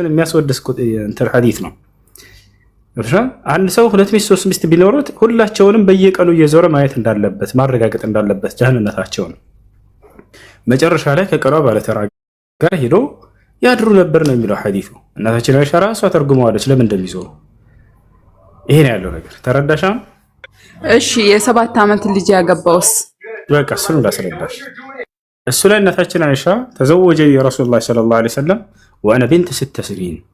የሚያስወድስ እንትን ሐዲስ ነው። አንድ ሰው ሁለት ሚስት ሶስት ሚስት ቢኖሩት ሁላቸውንም በየቀኑ እየዞረ ማየት እንዳለበት ማረጋገጥ እንዳለበት ጀሃነታቸውን መጨረሻ ላይ ከቀሯ ባለተራ ጋር ሄዶ ያድሩ ነበር ነው የሚለው ሐዲሱ። እናታችን አይሻ ራሷ ተርጉመዋለች ለምን እንደሚዞሩ። ይሄ ነው ያለው ነገር ተረዳሻ? እሺ የ7 ዓመት ልጅ ያገባውስ በቃ እሱን እንዳስረዳሽ እሱ ላይ እናታችን አይሻ ተዘወጀ የረሱላህ ሰለላሁ ዐለይሂ ወሰለም وانا بنت 6 سنين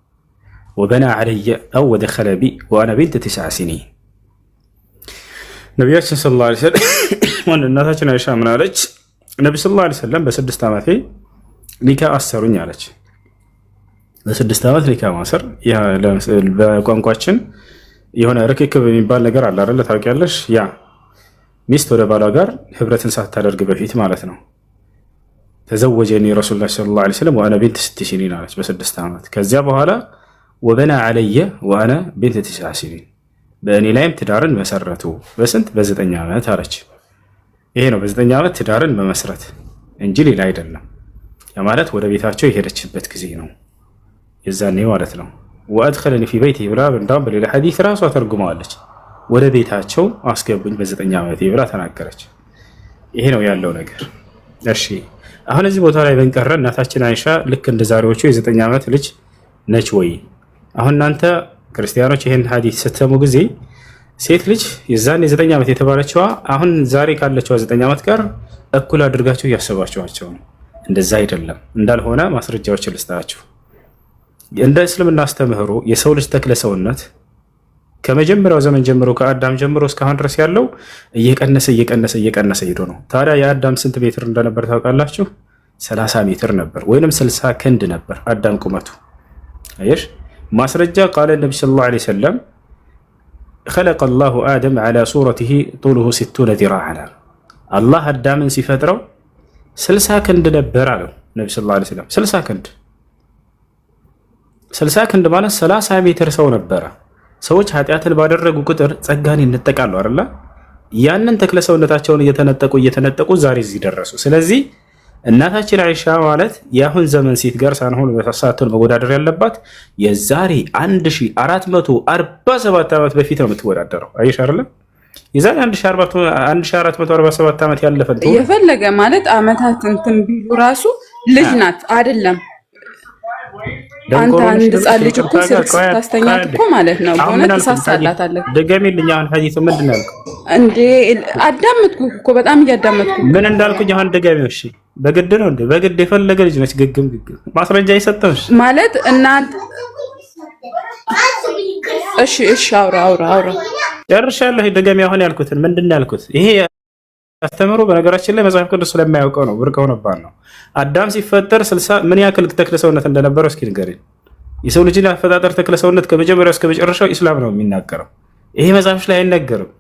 وبنى علي او ودخل بي وانا بنت 9 سنين ነብያችን ሰለላሁ ዐለይሂ ወሰለም እናታችን አይሻ ምን አለች? ነብዩ ሰለላሁ ዐለይሂ ወሰለም በ6 ዓመቴ ኒካ አሰሩኝ አለች። በ6 ዓመት ኒካ ማሰር በቋንቋችን የሆነ ርክክብ የሚባል ነገር አለ አይደል? ታውቂያለሽ? ያ ሚስት ወደ ባሏ ጋር ህብረትን ሳታደርግ በፊት ማለት ነው። ተዘወጀኒ ረሱሉላህ ሰለላሁ ዐለይሂ ወሰለም ወአና ቢንት 6 ሲኒን አለች በ6 ዓመት። ከዚያ በኋላ ወበና ዐለየ ወአና ቢንት 9 ሲኒን በእኔ ላይም ትዳርን መሰረቱ በስንት በ9 ዓመት አለች። ይሄ ነው በ9 ዓመት ትዳርን መመስረት እንጂ ሌላ አይደለም። ያ ማለት ወደ ቤታቸው የሄደችበት ጊዜ ነው የዛኔ ማለት ነው። ወአድኸለኒ ፊ በይቲሂ ብላ እንዳውም በሌላ ሐዲስ ራሷ ተርጉመዋለች። ወደ ቤታቸው አስገቡኝ በ9 ዓመቴ ብላ ተናገረች። ይሄ ነው ያለው ነገር። እሺ አሁን እዚህ ቦታ ላይ በንቀረ እናታችን አይሻ ልክ እንደ ዛሬዎቹ የ9 ዓመት ልጅ ነች ወይ? አሁን እናንተ ክርስቲያኖች ይሄን ሐዲስ ስትሰሙ ጊዜ ሴት ልጅ የዛን የ9 ዓመት የተባለችዋ አሁን ዛሬ ካለችዋ 9 ዓመት ጋር እኩል አድርጋችሁ እያሰባችኋቸው ነው። እንደዛ አይደለም። እንዳልሆነ ማስረጃዎችን ልስጣችሁ። እንደ እስልምና አስተምህሮ የሰው ልጅ ተክለ ሰውነት ከመጀመሪያው ዘመን ጀምሮ ከአዳም ጀምሮ እስካሁን ድረስ ያለው እየቀነሰ ሄዶ ነው። ታዲያ የአዳም ስንት ሜትር እንደነበር ታውቃላችሁ? 30 ሜትር ነበር፣ ወይንም 60 ክንድ ነበር አዳም ቁመቱ። አየሽ ማስረጃ ቃለ ነብዩ ሰለላሁ ዐለይሂ ወሰለም خلق الله آدم على صورته طوله 60 ذراعا አላህ አዳምን ሲፈጥረው 60 ክንድ ነበር አለው ነብዩ ሰለላሁ ዐለይሂ ወሰለም። 60 ክንድ ማለት 30 ሜትር ሰው ነበረ። ሰዎች ኃጢአትን ባደረጉ ቁጥር ጸጋን ይነጠቃሉ አይደል? ያንን ተክለ ሰውነታቸውን እየተነጠቁ ዛሬ እዚህ ደረሱ። ስለዚህ እናታችን አይሻ ማለት የአሁን ዘመን ሴት ጋር ሳንሆን በሳሳቱን መወዳደር ያለባት የዛሬ 1447 ዓመት በፊት ነው የምትወዳደረው። አይሻ አይደል? የዛሬ 1447 ዓመት ያለፈን የፈለገ ማለት ዓመታት እንትን ቢሉ ራሱ ልጅ ናት አይደለም። አንተ አንድ ህፃን ልጅ እኮ ስታስተኛት እኮ ማለት ነው በእውነት ተሳሳላታለህ። ደገሚልኝ አሁን ሐዲሱ ምንድን ነው ያልከው እንዴ? አዳመጥኩ እኮ በጣም እያዳመጥኩ ምን እንዳልኩኝ አሁን ደገሚው። እሺ በግድ ነው እንዴ? በግድ የፈለገ ልጅ ነች ግግም ማስረጃ ይሰጠሽ ማለት እናንተ። እሺ አውራ ጨርሻለሁ። ደገሚ አሁን ያልኩትን ምንድን ነው ያልኩት? ይሄ አስተምሮ በነገራችን ላይ መጽሐፍ ቅዱስ ስለማያውቀው ነው ብርቀው ነበር ነው። አዳም ሲፈጠር 60 ምን ያክል ተክለ ሰውነት እንደነበረው እስኪ ንገሪኝ። የሰው ልጅ አፈጣጠር ተክለ ሰውነት ከመጀመሪያው እስከ መጨረሻው ኢስላም ነው የሚናገረው። ይሄ መጽሐፍ ላይ አይነገርም።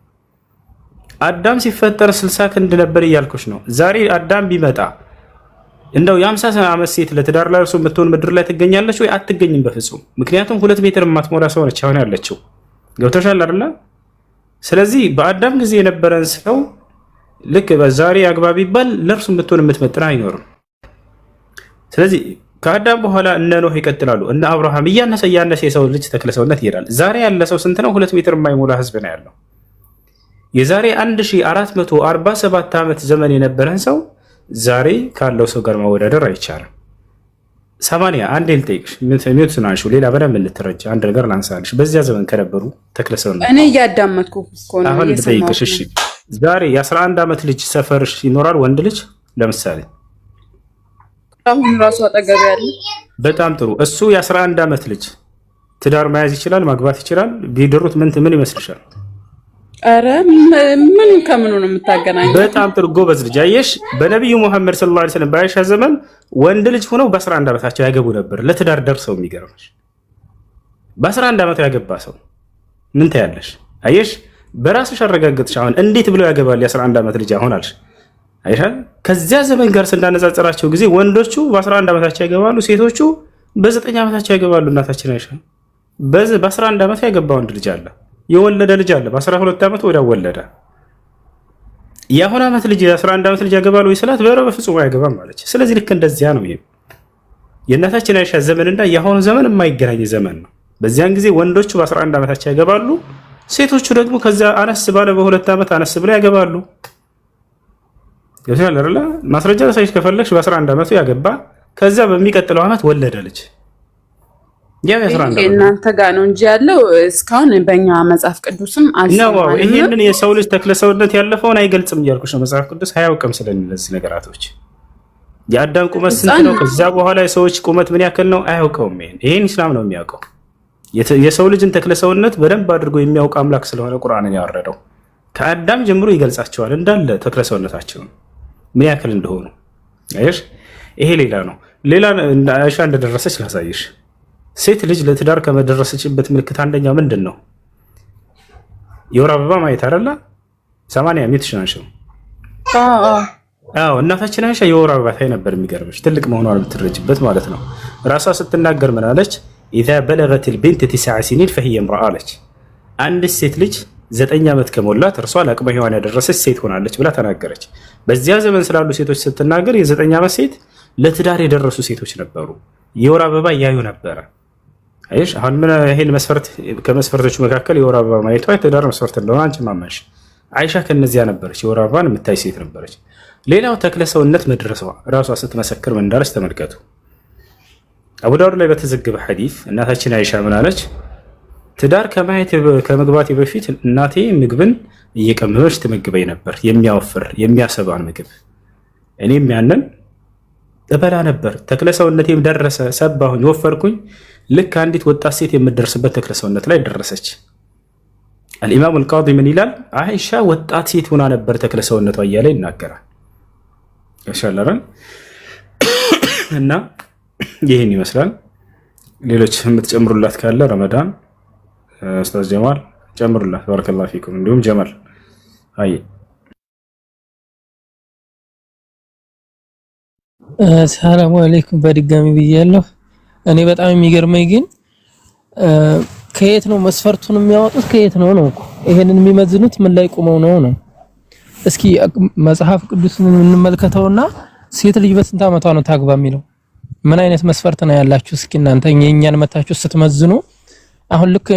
አዳም ሲፈጠር 60 ክንድ ነበር እያልኩሽ ነው። ዛሬ አዳም ቢመጣ እንደው የ50 ዓመት ሴት ለትዳር ላይ እርሱ የምትሆን ምድር ላይ ትገኛለች ወይ? አትገኝም በፍጹም። ምክንያቱም 2 ሜትር የማትሞላ ሰው ነች አሁን ያለችው። ገብቶሻል አይደለ? ስለዚህ በአዳም ጊዜ የነበረን ሰው ልክ በዛሬ አግባብ ይባል ለእርሱ የምትሆን የምትመጥን አይኖርም። ስለዚህ ከአዳም በኋላ እነ ኖህ ይቀጥላሉ፣ እነ አብርሃም እያነሰ የሰው ልጅ ተክለ ሰውነት ይሄዳል። ዛሬ ያለ ሰው ስንት ነው? 2 ሜትር የማይሞላ ህዝብ ነው ያለው። የዛሬ 1447 ዓመት ዘመን የነበረን ሰው ዛሬ ካለው ሰው ጋር ማወዳደር አይቻልም። 80 አንዴ ልጠይቅሽ፣ ሚዩት ናንሹ ሌላ በደንብ እንድትረጃ አንድ ነገር ላንሳልሽ። በዚያ ዘመን ከነበሩ ተክለ ሰውነት እኔ እያዳመጥኩ እኮ ነው። አሁን ልጠይቅሽ እሺ ዛሬ የ11 ዓመት ልጅ ሰፈርሽ ይኖራል? ወንድ ልጅ ለምሳሌ አሁን ራሱ አጠገብ ያለ በጣም ጥሩ። እሱ የ11 ዓመት ልጅ ትዳር መያዝ ይችላል? ማግባት ይችላል? ቢድሩት ምን ይመስልሻል? አረ ምን ከምኑ ነው የምታገናኘው? በጣም ጥሩ ጎበዝ ልጅ። አየሽ በነብዩ መሐመድ ሰለላሁ ዐለይሂ ወሰለም በአይሻ ዘመን ወንድ ልጅ ሆነው በ11 ዓመታቸው ያገቡ ነበር ለትዳር ደርሰው። የሚገርምሽ በ11 ዓመቱ ያገባ ሰው ምን ታያለሽ? አየሽ በራስሽ አረጋግጥሽ። አሁን እንዴት ብለው ያገባል የ11 ዓመት ልጅ አሁን አልሽ? አይሻ ከዚያ ዘመን ጋር ስናነጻጽራቸው ጊዜ ወንዶቹ በ11 ዓመታቸው ያገባሉ፣ ሴቶቹ በ9 ዓመታቸው ያገባሉ። እናታችን አይሻ በ11 ዓመት ያገባ ወንድ ልጅ አለ፣ የወለደ ልጅ አለ። በ12 ዓመት ወዲያ ወለደ። የአሁን ዓመት ልጅ የ11 ዓመት ልጅ ያገባሉ ወይ ስላት በፍጹም አያገባም ማለች። ስለዚህ ልክ እንደዚያ ነው። ይሄ የእናታችን አይሻ ዘመንና የአሁኑ ዘመን የማይገናኝ ዘመን ነው። በዚያን ጊዜ ወንዶቹ በ11 ዓመታቸው ያገባሉ፣ ሴቶቹ ደግሞ ከዛ አነስ ባለ በ2 ዓመት አነስ ብለው ያገባሉ። ይችላል አይደል? ማስረጃ ሳይሽ ከፈለግሽ በ11 ዓመቱ ያገባ ከዛ በሚቀጥለው ዓመት ወለደ ልጅ። ያው እናንተ ጋር ነው እንጂ ያለው እስካሁን በእኛ መጽሐፍ ቅዱስም አልሰማንም። ይሄንን የሰው ልጅ ተክለሰውነት ያለፈውን አይገልጽም እያልኩሽ ነው። መጽሐፍ ቅዱስ አያውቅም ስለነዚህ ነገራቶች። የአዳም ቁመት ስንት ነው? ከዛ በኋላ የሰዎች ቁመት ምን ያክል ነው? አያውቀውም። ይሄን ኢስላም ነው የሚያውቀው። የሰው ልጅን ተክለሰውነት በደንብ አድርጎ የሚያውቅ አምላክ ስለሆነ ቁርአንን ያወረደው ከአዳም ጀምሮ ይገልጻቸዋል እንዳለ ተክለሰውነታቸውን ምን ያክል እንደሆኑ። አይሽ ይሄ ሌላ ነው። ሌላ አይሻ እንደደረሰች ላሳይሽ። ሴት ልጅ ለትዳር ከመደረሰችበት ምልክት አንደኛው ምንድን ነው? የወር አበባ ማየት አይደለ? 80 ዓመት ሽናሽው። አዎ እናታችን አይሻ የወር አበባ ታይ ነበር። የሚገርምሽ ትልቅ መሆኗን ብትረጅበት ማለት ነው። ራሷ ስትናገር ምን አለች? إذا بلغت البنت 9 سنين فهي امرأة አለች። አንድ ሴት ልጅ 9 ዓመት ከሞላት እርሷ ለአቅመ ሔዋን ያደረሰች ሴት ሆናለች ብላ ተናገረች። በዚያ ዘመን ስላሉ ሴቶች ስትናገር የ9 ዓመት ሴት ለትዳር የደረሱ ሴቶች ነበሩ። የወር አበባ ያዩ ነበረ። አይሽ አሁን ምን ይሄን መስፈርት ከመስፈርቶቹ መካከል የወር አበባ ማየቷ የትዳር መስፈርት እንደሆነ አንቺ ማመንሽ። አይሻ ከነዚያ ነበረች፣ የወር አበባን የምታይ ሴት ነበረች። ሌላው ተክለ ሰውነት መድረሷ ራሷ ስትመሰክር ምን እንዳለች ተመልከቱ። አቡ ዳውድ ላይ በተዘገበ ሐዲስ እናታችን አይሻ ምን አለች? ትዳር ከመግባቴ በፊት እናቴ ምግብን እየቀመመች ትመግበኝ ነበር፣ የሚያወፍር የሚያሰባን ምግብ። እኔም ያንን እበላ ነበር። ተክለ ሰውነቴም ደረሰ፣ ሰባሁኝ፣ ወፈርኩኝ። ልክ አንዲት ወጣት ሴት የምትደርስበት ተክለ ሰውነት ላይ ደረሰች። አልኢማም አልቃዲ ምን ይላል? አይሻ ወጣት ሴት ሆና ነበር ተክለ ሰውነቷ እያለ ይናገራል። ያሻላራን እና ይህን ይመስላል። ሌሎች የምትጨምሩላት ካለ ረመዳን ኡስታዝ ጀማል ጨምሩላት። ባረከላሁ ፊኩም። እንዲሁም ጀማል አይ ሰላም አለይኩም በድጋሚ ብያለሁ። እኔ በጣም የሚገርመኝ ግን ከየት ነው መስፈርቱን የሚያወጡት? ከየት ነው ነው ይሄንን የሚመዝኑት? ምን ላይ ቆመው ነው? እስኪ መጽሐፍ ቅዱስን እንመልከተውና ሴት ልጅ በስንት ዓመቷ ነው ታግባ የሚለው? ምን አይነት መስፈርት ነው ያላችሁ? እስኪ እናንተ የኛን መታችሁ ስትመዝኑ አሁን ልክ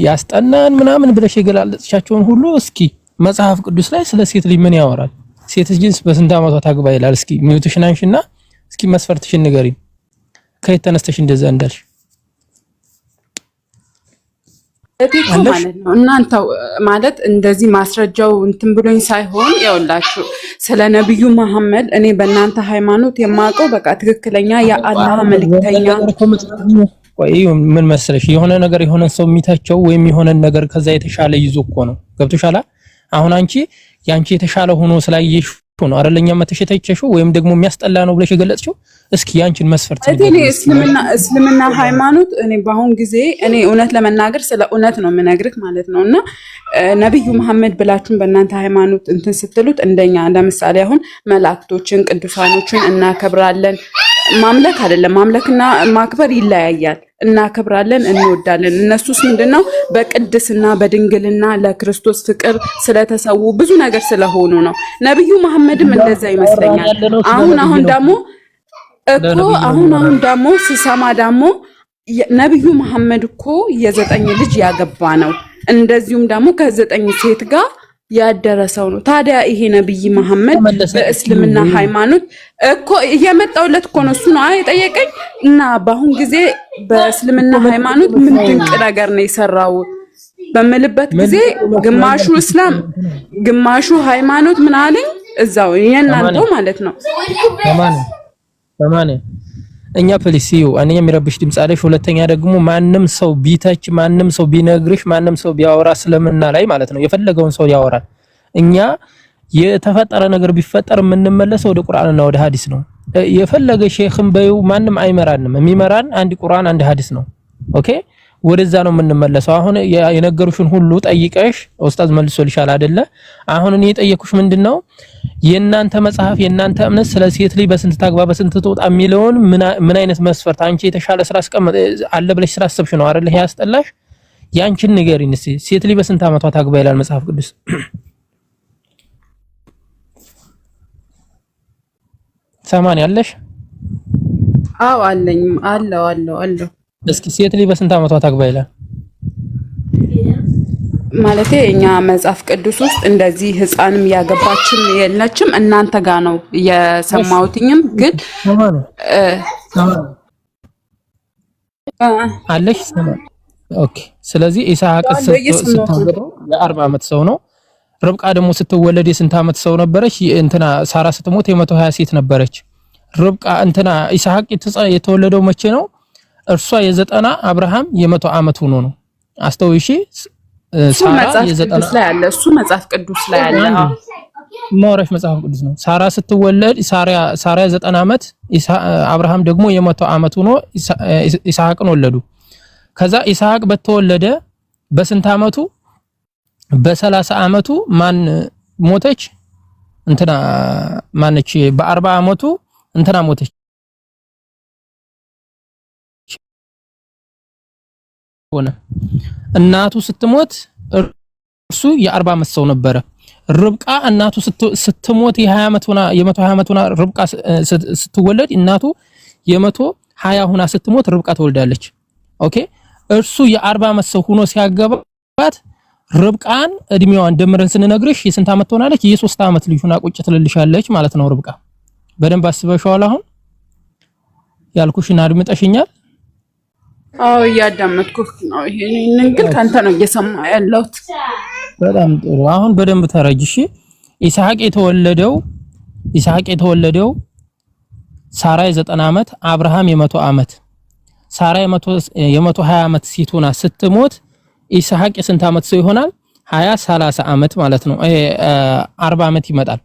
ያስጠናን ምናምን ብለሽ የገላለጽሻቸውን ሁሉ እስኪ መጽሐፍ ቅዱስ ላይ ስለ ሴት ልጅ ምን ያወራል? ሴት ልጅ በስንት ዓመቷ ታግባ ይላል? እስኪ ሚውትሽን አንሺና እስኪ መስፈርትሽን ንገሪኝ። ከየት ተነስተሽ እንደዛ እንዳልሽ እቴኮ ማለት ነው። እናንተ ማለት እንደዚህ ማስረጃው እንትን ብሎኝ ሳይሆን ያውላችሁ ስለ ነብዩ መሐመድ እኔ በእናንተ ሃይማኖት የማውቀው በቃ ትክክለኛ የአላህ መልእክተኛ። ቆይ ምን መሰለሽ የሆነ ነገር የሆነ ሰው የሚታቸው ወይም የሆነ ነገር ከዛ የተሻለ ይዞ እኮ ነው። ገብቶሻላ? አሁን አንቺ ያንቺ የተሻለ ሆኖ ስላየሽ ነው አይደለኛ መተሸተቸሽው ወይም ደግሞ የሚያስጠላ ነው ብለሽ የገለጽሽው። እስኪ ያንቺን መስፈርት እኔ እስልምና ሃይማኖት እኔ በአሁን ጊዜ እኔ እውነት ለመናገር ስለ እውነት ነው የምነግርህ ማለት ነውና ነብዩ መሐመድ ብላችሁን በእናንተ ሃይማኖት እንትን ስትሉት እንደኛ ለምሳሌ አሁን መላእክቶችን ቅዱሳኖችን እናከብራለን። ማምለክ አይደለም፣ ማምለክና ማክበር ይለያያል። እናከብራለን፣ እንወዳለን። እነሱስ ምንድነው በቅድስና በድንግልና ለክርስቶስ ፍቅር ስለተሰዉ ብዙ ነገር ስለሆኑ ነው። ነብዩ መሐመድም እንደዛ ይመስለኛል። አሁን ደግሞ ስሰማ ደግሞ ነብዩ መሐመድ እኮ የ9 ልጅ ያገባ ነው፣ እንደዚሁም ደግሞ ከ9 ሴት ጋር ያደረሰው ነው። ታዲያ ይሄ ነብይ መሐመድ በእስልምና ሃይማኖት እኮ እየመጣውለት እኮ ነው እሱ ነው የጠየቀኝ። እና በአሁን ጊዜ በእስልምና ሃይማኖት ምን ድንቅ ነገር ነው የሰራው በመልበት ጊዜ ግማሹ እስላም ግማሹ ሃይማኖት ምን አለኝ እዛው የናንተው ማለት ነው። በማን እኛ ፖሊሲው አንኛ የሚረብሽ ድምጽ አለሽ። ሁለተኛ ደግሞ ማንም ሰው ቢተች ማንም ሰው ቢነግርሽ ማንም ሰው ቢያወራ ስለምና ላይ ማለት ነው የፈለገውን ሰው ያወራል። እኛ የተፈጠረ ነገር ቢፈጠር የምንመለሰው ወደ ቁርአንና ወደ ሐዲስ ነው። የፈለገ ሼኽም በይው ማንም አይመራንም። የሚመራን አንድ ቁርአን አንድ ሐዲስ ነው። ኦኬ ወደዛ ነው የምንመለሰው። አሁን የነገሩሽን ሁሉ ጠይቀሽ ኡስታዝ መልሶልሻል አይደለ? አሁን እኔ የጠየኩሽ ምንድነው የናንተ መጽሐፍ የናንተ እምነት ስለ ሴት ልጅ በስንት ታግባ በስንት ትወጣ የሚለውን ምን አይነት መስፈርት አንቺ የተሻለ ስራ አለ ብለሽ ስራ አሰብሽ ነው አይደለ? ይሄ ያስጠላሽ። ያንቺን ንገሪኝ እስኪ ሴት ልጅ በስንት ዓመቷ ታግባ ይላል መጽሐፍ ቅዱስ? ሰማን ያለሽ አዎ አለኝ አለው። እስኪ ሴት ልጅ በስንት ዓመቷ ታግባ ይላል? ማለቴ እኛ መጽሐፍ ቅዱስ ውስጥ እንደዚህ ህፃንም ያገባችም የለችም። እናንተ ጋር ነው የሰማሁትኝም ግን አለሽ ኦኬ። ስለዚህ ኢስሐቅ ስትወለድ የ40 ዓመት ሰው ነው። ርብቃ ደግሞ ስትወለድ የስንት ዓመት ሰው ነበረች? እንትና ሳራ ስትሞት የ120 ሴት ነበረች። ርብቃ እንትና ኢስሐቅ የተወለደው መቼ ነው? እርሷ የ90 አብርሃም የ100 ዓመት ሆኖ ነው። አስተውይሺ ሳራ የ90 ላይ አለ። እሱ መጽሐፍ ቅዱስ ላይ አለ። ማውራሽ መጽሐፍ ቅዱስ ነው። ሳራ ስትወለድ ሳራ የ90 ዓመት አብርሃም ደግሞ የ100 ዓመት ሆኖ ኢስሐቅን ወለዱ። ከዛ ኢስሐቅ በተወለደ በስንት ዓመቱ? በ30 ዓመቱ ማን ሞተች? እንትና ማነች? በ40 ዓመቱ እንትና ሞተች ሆነ። እናቱ ስትሞት እርሱ የ40 ዓመት ሰው ነበረ። ርብቃ እናቱ ስትሞት የ20 ዓመት ሆና የ120 ዓመት ሆና ርብቃ ስትወለድ እናቱ የ120 ሆና ስትሞት ርብቃ ትወልዳለች። ኦኬ እርሱ የ40 ዓመት ሰው ሆኖ ሲያገባት ርብቃን እድሜዋን ደምረን ስንነግርሽ የስንት ዓመት ትሆናለች? የ3 ዓመት ልጅ ሆና ቁጭ ትልልሻለች ማለት ነው። ርብቃ በደንብ አስበሽዋል? አሁን ያልኩሽን አድምጠሽኛል? አዎ እያዳመጥኩህ ነው። ይሄንን ግን ካንተ ነው እየሰማ ያለሁት። በጣም ጥሩ። አሁን በደንብ ተረጅሽ። ኢስሐቅ የተወለደው ሳራ የ90 ዓመት አብርሃም የ100 ዓመት ሳራ የ120 ዓመት ሴት ሆና ስትሞት ኢስሐቅ የስንት ዓመት ሰው ይሆናል? 30 ዓመት ማለት ነው። 40 ዓመት ይመጣል።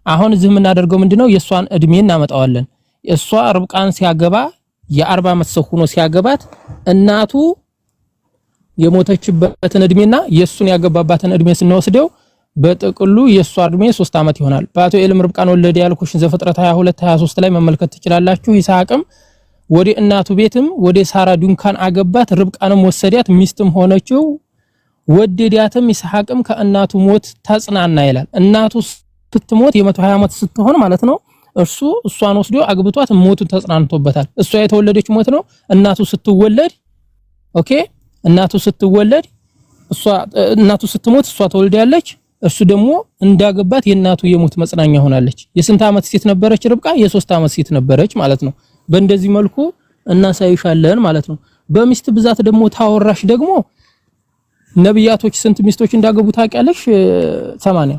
አሁን እዚህ የምናደርገው ምንድነው? የሷን እድሜ እናመጣዋለን። እሷ ርብቃን ሲያገባ የ40 ዓመት ሰው ሆኖ ሲያገባት እናቱ የሞተችበትን እድሜና የሱን ያገባባትን እድሜ ስንወስደው በጥቅሉ የሷ እድሜ 3 ዓመት ይሆናል። ባቱኤልም ርብቃን ወለደ ያልኩሽን ዘፍጥረት 22 23 ላይ መመልከት ትችላላችሁ። ይስሐቅም ወደ እናቱ ቤትም ወደ ሳራ ድንኳን አገባት፣ ርብቃንም ወሰዳት፣ ሚስትም ሆነችው፣ ወደዳትም። ይስሐቅም ከእናቱ ሞት ተጽናና ይላል። እናቱ ስትሞት የ120 ዓመት ስትሆን ማለት ነው እሷን ወስዶ አግብቷት ሞቱን ተጽናንቶበታል። እሷ የተወለደች ሞት ነው። እናቱ ስትወለድ እናቱ ስትሞት እሷ ተወልዳለች። እሱ ደግሞ እንዳገባት የእናቱ የሞት መጽናኛ ሆናለች። የስንት ዓመት ሴት ነበረች ርብቃ? የ3 ዓመት ሴት ነበረች ማለት ነው። በእንደዚህ መልኩ እናሳይሻለን ማለት ነው። በሚስት ብዛት ደግሞ ታወራሽ ደግሞ ነብያቶች ስንት ሚስቶች እንዳገቡ ታውቂያለሽ? 80።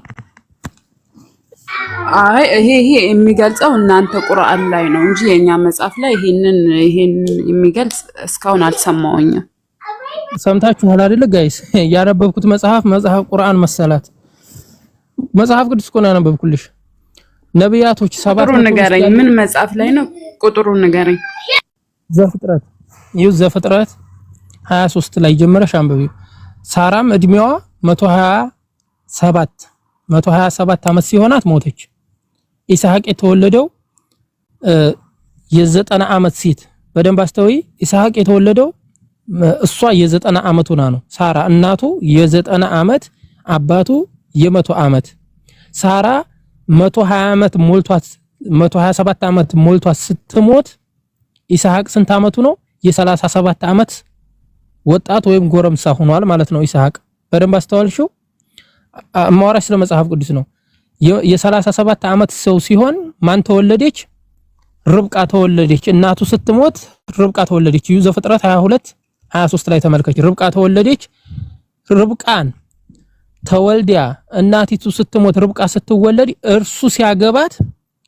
አይ ይሄ የሚገልጸው እናንተ ቁርአን ላይ ነው እንጂ የኛ መጽሐፍ ላይ ይሄን የሚገልጽ እስካሁን አልሰማሁኝም። ሰምታችኋል አይደለ ጋይስ? ያነበብኩት መጽሐፍ ቁርአን መሰላት። መጽሐፍ ቅዱስ እኮ ነው ያነበብኩልሽ። ነብያቶች 7 ቁጥሩን ንገረኝ። ምን መጽሐፍ ላይ ነው? ቁጥሩን ንገረኝ። ዘፍጥረት 23 ላይ ጀመረሽ አንብቢው። ሳራም እድሜዋ 127 ዓመት ሲሆናት ሞተች። ኢስሐቅ የተወለደው የ90 ዓመት ሴት በደንብ አስተውይ። ኢስሐቅ የተወለደው እሷ የ90 ዓመት ሆና ነው። ሳራ እናቱ የ90 ዓመት አባቱ የ100 ዓመት። ሳራ 120 ዓመት ሞልቷት 127 ዓመት ሞልቷት ስትሞት ኢስሐቅ ስንት ዓመቱ ነው? የ37 ዓመት ወጣት ወይም ጎረምሳ ሆኗል ማለት ነው። ኢስሐቅ በደንብ አስተዋልሽው? ማውራሽ ስለ መጽሐፍ ቅዱስ ነው። የ37 ዓመት ሰው ሲሆን ማን ተወለደች? ርብቃ ተወለደች። እናቱ ስትሞት ርብቃ ተወለደች። ዘፍጥረት 22 23 ላይ ተመልከች። ርብቃ ተወለደች። ርብቃን ተወልዲያ እናቲቱ ስትሞት ርብቃ ስትወለድ እርሱ ሲያገባት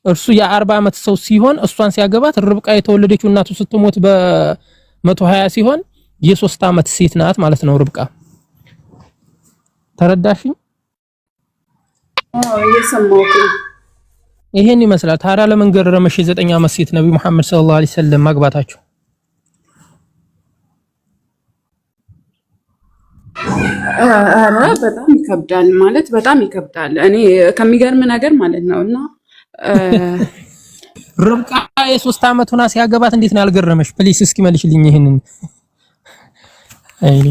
እርሱ የ40 ዓመት ሰው ሲሆን እሷን ሲያገባት ርብቃ የተወለደችው እናቱ ስትሞት በ120 ሲሆን የ3 ዓመት ሴት ናት ማለት ነው ርብቃ። ተረዳሽኝ? እየሰማሁህ ነው። ይሄን ይመስላል። ታዲያ ለምን ገረመሽ የ9 ዓመት ሴት ነብዩ መሐመድ ሰለላሁ ዐለይሂ ወሰለም ማግባታቸው? ኧረ በጣም ይከብዳል ማለት በጣም ይከብዳል። እኔ ከሚገርም ነገር ማለት ነውና ርብቃ የ3 ዓመት ሆና ሲያገባት እንዴት ነው ያልገረመሽ? ፕሊስ እስኪ መልሽልኝ ይሄንን። አይኔ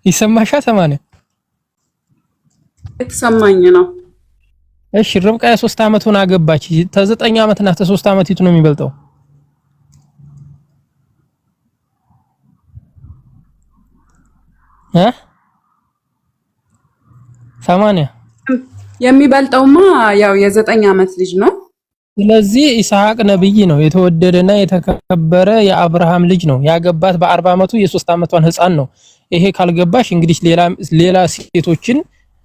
ይሰማሻ? 80 የተሰማኝ ነው። እሺ ርብቃ የ3 ዓመት ሆና አገባች። ተ9 ዓመት እና ተ3 ዓመት የቱ ነው የሚበልጠው? 80 የሚበልጠውማ ያው የ9 ዓመት ልጅ ነው። ስለዚህ ኢስሐቅ ነብይ ነው፣ የተወደደና የተከበረ የአብርሃም ልጅ ነው። ያገባት በ40 ዓመቱ የ3 ዓመቷን ህፃን ነው። ይሄ ካልገባሽ እንግዲህ ሌላ ሴቶችን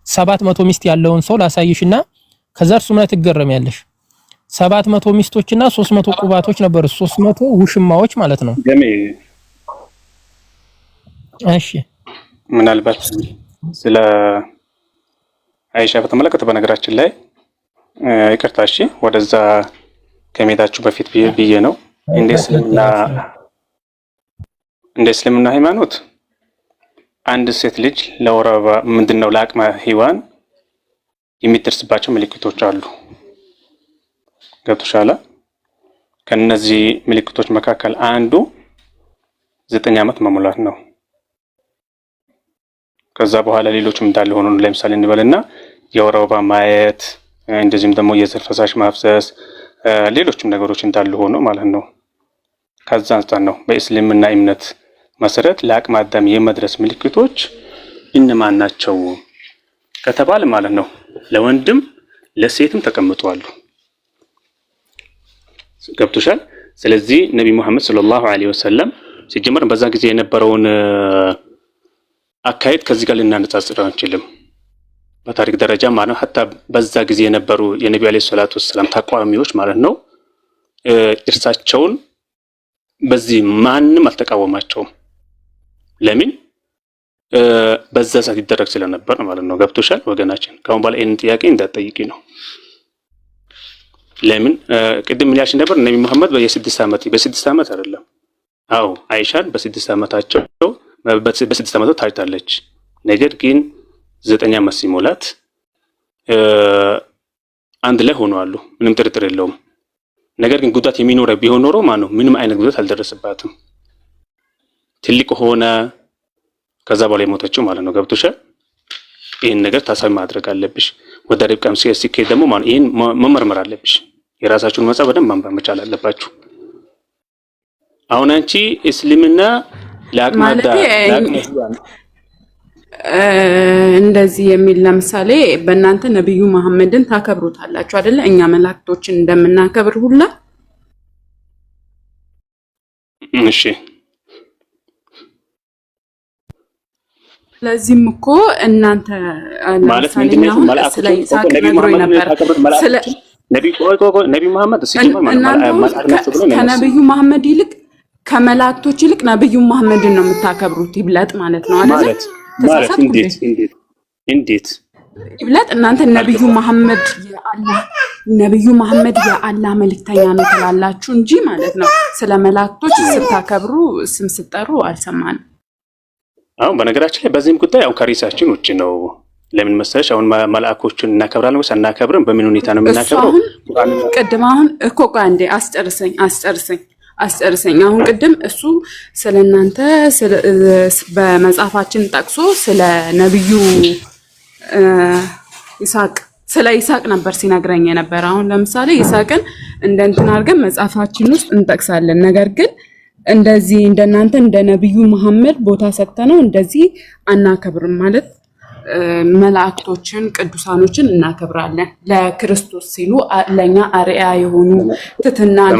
700 ሚስት ያለውን ሰው ላሳይሽና ከዛ እርሱ ምን ትገረሚያለሽ? 700 ሚስቶችና 300 ቁባቶች ነበር፣ 300 ውሽማዎች ማለት ነው። እሺ ምናልባት ስለ አይሻ በተመለከተ በነገራችን ላይ ይቅርታ፣ እሺ ወደዛ ከመሄዳችሁ በፊት ብዬ ነው እንደ እስልምና ሃይማኖት አንድ ሴት ልጅ ለወር አበባ ምንድነው ለአቅመ ሔዋን የሚደርስባቸው ምልክቶች አሉ። ገብቶሻል? ከነዚህ ምልክቶች መካከል አንዱ 9 ዓመት መሙላት ነው። ከዛ በኋላ ሌሎችም እንዳለ ሆኖ ለምሳሌ እንበልና የወር አበባ ማየት፣ እንደዚህም ደግሞ የዘር ፈሳሽ ማፍሰስ፣ ሌሎችም ነገሮች እንዳሉ ሆኖ ማለት ነው። ከዛ አንፃር ነው በእስልምና እምነት መሰረት ለአቅመ አዳም የመድረስ ምልክቶች እነማን ናቸው ከተባለ ማለት ነው ለወንድም ለሴትም ተቀምጠዋል። ገብቶሻል? ስለዚህ ነብይ መሐመድ ሰለላሁ ዐለይሂ ወሰለም ሲጀመር በዛ ጊዜ የነበረውን አካሄድ ከዚህ ጋር ልናነጻጽረው አንችልም። በታሪክ ደረጃ ማለት ነው ሐታ በዛ ጊዜ የነበሩ የነብዩ ዐለይሂ ሰላቱ ወሰለም ተቋሚዎች ማለት ነው እርሳቸውን በዚህ ማንም አልተቃወማቸውም። ለምን? በዛ ሰዓት ይደረግ ስለነበር ማለት ነው። ገብቶሻል ወገናችን? ካሁን በኋላ ይሄን ጥያቄ እንዳትጠይቂ ነው። ለምን? ቅድም ምን ያልሽ ነበር? ነብዩ መሐመድ በ6 ዓመት አይደለም። አዎ አይሻን በ6 ዓመታቸው በ6 ዓመቱ ታይታለች። ነገር ግን 9 ዓመት ሲሞላት አንድ ላይ ሆነዋል። ምንም ጥርጥር የለውም። ነገር ግን ጉዳት የሚኖረው ቢሆን ኖሮ ማለት ነው ምንም አይነት ጉዳት አልደረሰባትም። ትልቅ ሆነ ከዛ በኋላ የሞተችው ማለት ነው። ገብቶሻል? ይሄን ነገር ታሳቢ ማድረግ አለብሽ። ወደ ርብቃም ሲከድ ደግሞ ማለት ይሄን መመርመር አለብሽ። የራሳችሁን መጽሐፍ በደንብ ማንበብ መቻል አለባችሁ። አሁን አንቺ እስልምና ለአቅማዳ እንደዚህ የሚል ለምሳሌ በእናንተ ነብዩ መሐመድን ታከብሩታላችሁ አይደለ? እኛ መላእክቶችን እንደምናከብር ሁላ። እሺ ለዚህም እኮ እናንተ ማለት ምንድነው መላእክቶች ነብዩ መሐመድ ሲጀመር ከነብዩ መሐመድ ይልቅ ከመላእክቶች ይልቅ ነብዩ መሐመድን ነው የምታከብሩት። ይብለጥ ማለት ነው አይደል? ማለት እንዴት ይብለጥ? እናንተ ነብዩ መሐመድ የአላህ መልእክተኛ ነው ትላላችሁ እንጂ ማለት ነው ስለ መላእክቶች ስታከብሩ ስም ስጠሩ አልሰማንም። አሁን በነገራችን ላይ በዚህም ጉዳይ አሁን ከሪሳችን ውጪ ነው። ለምን መሰለሽ? አሁን መላእክቶችን እናከብራለን ወይስ አናከብርም? በምን ሁኔታ ነው የምናከብረው? ቅድም አሁን እኮ ቆይ አንዴ አስጨርሰኝ። አሁን ቅድም እሱ ስለናንተ በመጽሐፋችን ጠቅሶ ስለ ነብዩ ይስሐቅ ነበር ሲነግረኝ የነበረ። አሁን ለምሳሌ ይስሐቅን እንደ እንትን አድርገን መጽሐፋችን ውስጥ እንጠቅሳለን። ነገር ግን እንደዚህ እንደናንተ እንደ ነብዩ መሐመድ ቦታ ሰጥተነው እንደዚህ አናከብርም ማለት መላእክቶችን ቅዱሳኖችን እናከብራለን። ለክርስቶስ ሲሉ ለኛ አርአያ የሆኑ ትትናን